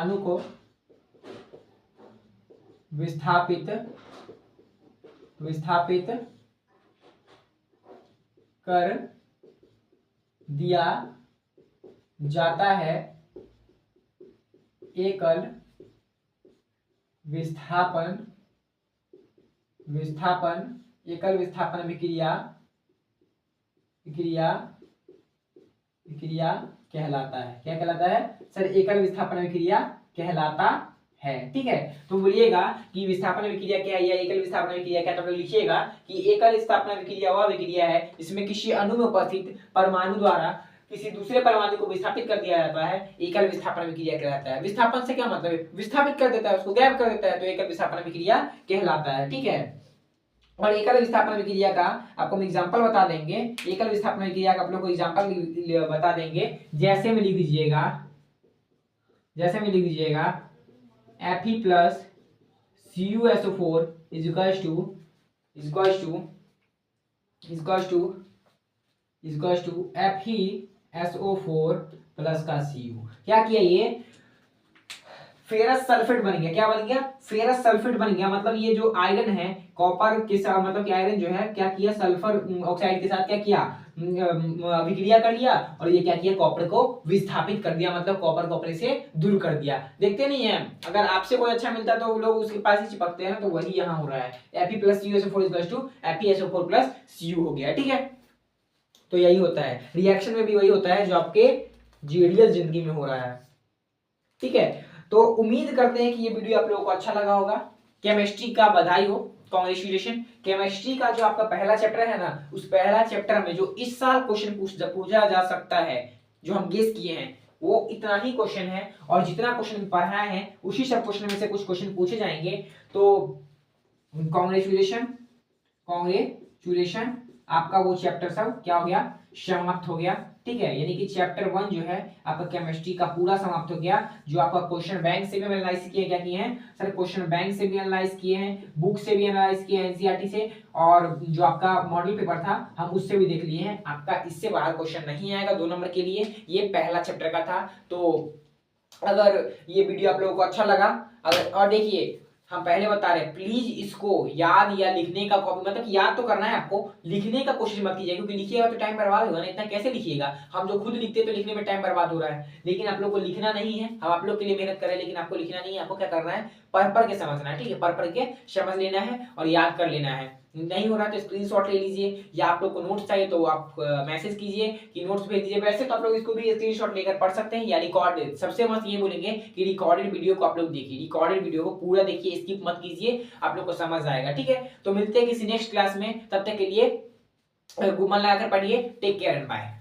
परमाणु द्वारा दूसरे परमाणु को विस्थापित कर दिया जाता है। एकल विस्थापन अभिक्रिया कहलाता है। क्या कहलाता है सर, एकल विस्थापन अभिक्रिया कहलाता है। ठीक है, तो बोलिएगा कि विस्थापन अभिक्रिया क्या है या एकल विस्थापन अभिक्रिया क्या है, तो लिखिएगा कि एकल विस्थापन अभिक्रिया वह अभिक्रिया है जिसमें किसी अणु में उपस्थित परमाणु द्वारा किसी दूसरे परमाणु को विस्थापित कर दिया जाता है, एकल विस्थापन अभिक्रिया कहलाता है। विस्थापन से क्या मतलब है, विस्थापित कर देता है, उसको गायब कर देता है, तो एकल विस्थापन अभिक्रिया कहलाता है। ठीक है, और एकल विस्थापन अभिक्रिया का आपको हम एग्जांपल बता देंगे। एकल विस्थापन अभिक्रिया का आप लोग को एग्जांपल बता देंगे, जैसे में लिख दीजिएगा Fe plus CuSO4 equals to FeSO4 plus का Cu। क्या किया, ये फेरस सल्फेट बन गया। क्या बन गया? फेरस सल्फेट बन गया। मतलब ये जो आयरन है कॉपर के साथ, मतलब कि आयरन जो है क्या किया, सल्फर ऑक्साइड के साथ क्या किया, विक्रिया कर लिया और ये क्या किया, कॉपर को विस्थापित कर दिया, मतलब कॉपर को अपने से दूर कर दिया। देखते नहीं है, अगर आपसे कोई अच्छा मिलता है तो लोग उसके पास ही चिपकते हैं, तो वही यहाँ हो रहा है। Fe plus CuSO4 equals to FeSO4 plus Cu हो गया। ठीक है, तो यही होता है रिएक्शन में भी, वही होता है जो आपके जीडीएस जिंदगी में हो रहा है। ठीक है, तो उम्मीद करते हैं कि ये वीडियो आप लोगों को अच्छा लगा होगा। केमिस्ट्री का बधाई हो, कांग्रेचुलेशन। केमिस्ट्री का जो आपका पहला चैप्टर है ना, उस पहला चैप्टर में जो इस साल क्वेश्चन पूछा जा सकता है, जो हम गेस किए हैं वो इतना ही क्वेश्चन है, और जितना क्वेश्चन पढ़ाए हैं उसी सब क्वेश्चन में से कुछ क्वेश्चन पूछे जाएंगे। तो कांग्रेचुलेशन, कांग्रेचुलेशन, आपका वो चैप्टर सब क्या हो गया, समाप्त हो गया। ठीक है, यानी कि चैप्टर 1 जो है आपका केमिस्ट्री का पूरा समाप्त हो गया। जो आपका क्वेश्चन बैंक से भी एनालाइज किए, क्या किए हैं सर, क्वेश्चन बैंक से भी एनालाइज किए हैं, बुक से भी एनालाइज किए हैं एनसीईआरटी से, और जो आपका मॉडल पेपर था हम उससे भी देख लिए हैं। आपका इससे बाहर क्वेश्चन नहीं आएगा 2 नंबर के लिए, ये पहला चैप्टर का था। तो अगर ये वीडियो आप लोगों को अच्छा लगा, अगर, और देखिए हम पहले बता रहे हैं, प्लीज इसको याद या लिखने का कॉपी, मतलब याद तो करना है आपको, लिखने का कोशिश मत कीजिए, क्योंकि लिखिएगा तो टाइम बर्बाद होगा ना, इतना कैसे लिखिएगा। हम जो खुद लिखते हैं तो लिखने में टाइम बर्बाद हो रहा है, लेकिन आप लोग को लिखना नहीं है। हम आप लोग के लिए मेहनत करें, लेकिन आपको लिखना नहीं है। आपको क्या करना है, पढ़ के समझना है। ठीक है, पढ़ के समझ लेना है और याद कर लेना है। नहीं हो रहा तो स्क्रीनशॉट ले लीजिए, या आप लोग को नोट्स चाहिए तो आप मैसेज कीजिए कि नोट्स भेज दीजिए। वैसे तो आप लोग इसको भी स्क्रीनशॉट लेकर पढ़ सकते हैं, या रिकॉर्ड, सबसे मस्त ये बोलेंगे कि रिकॉर्डेड वीडियो को आप लोग देखिए, रिकॉर्डेड वीडियो को पूरा देखिए, स्किप मत कीजिए, आप लोग को समझ आएगा। ठीक है, तो मिलते हैं किसी नेक्स्ट क्लास में, तब तक के लिए मन लगाकर पढ़िए। Take care and bye.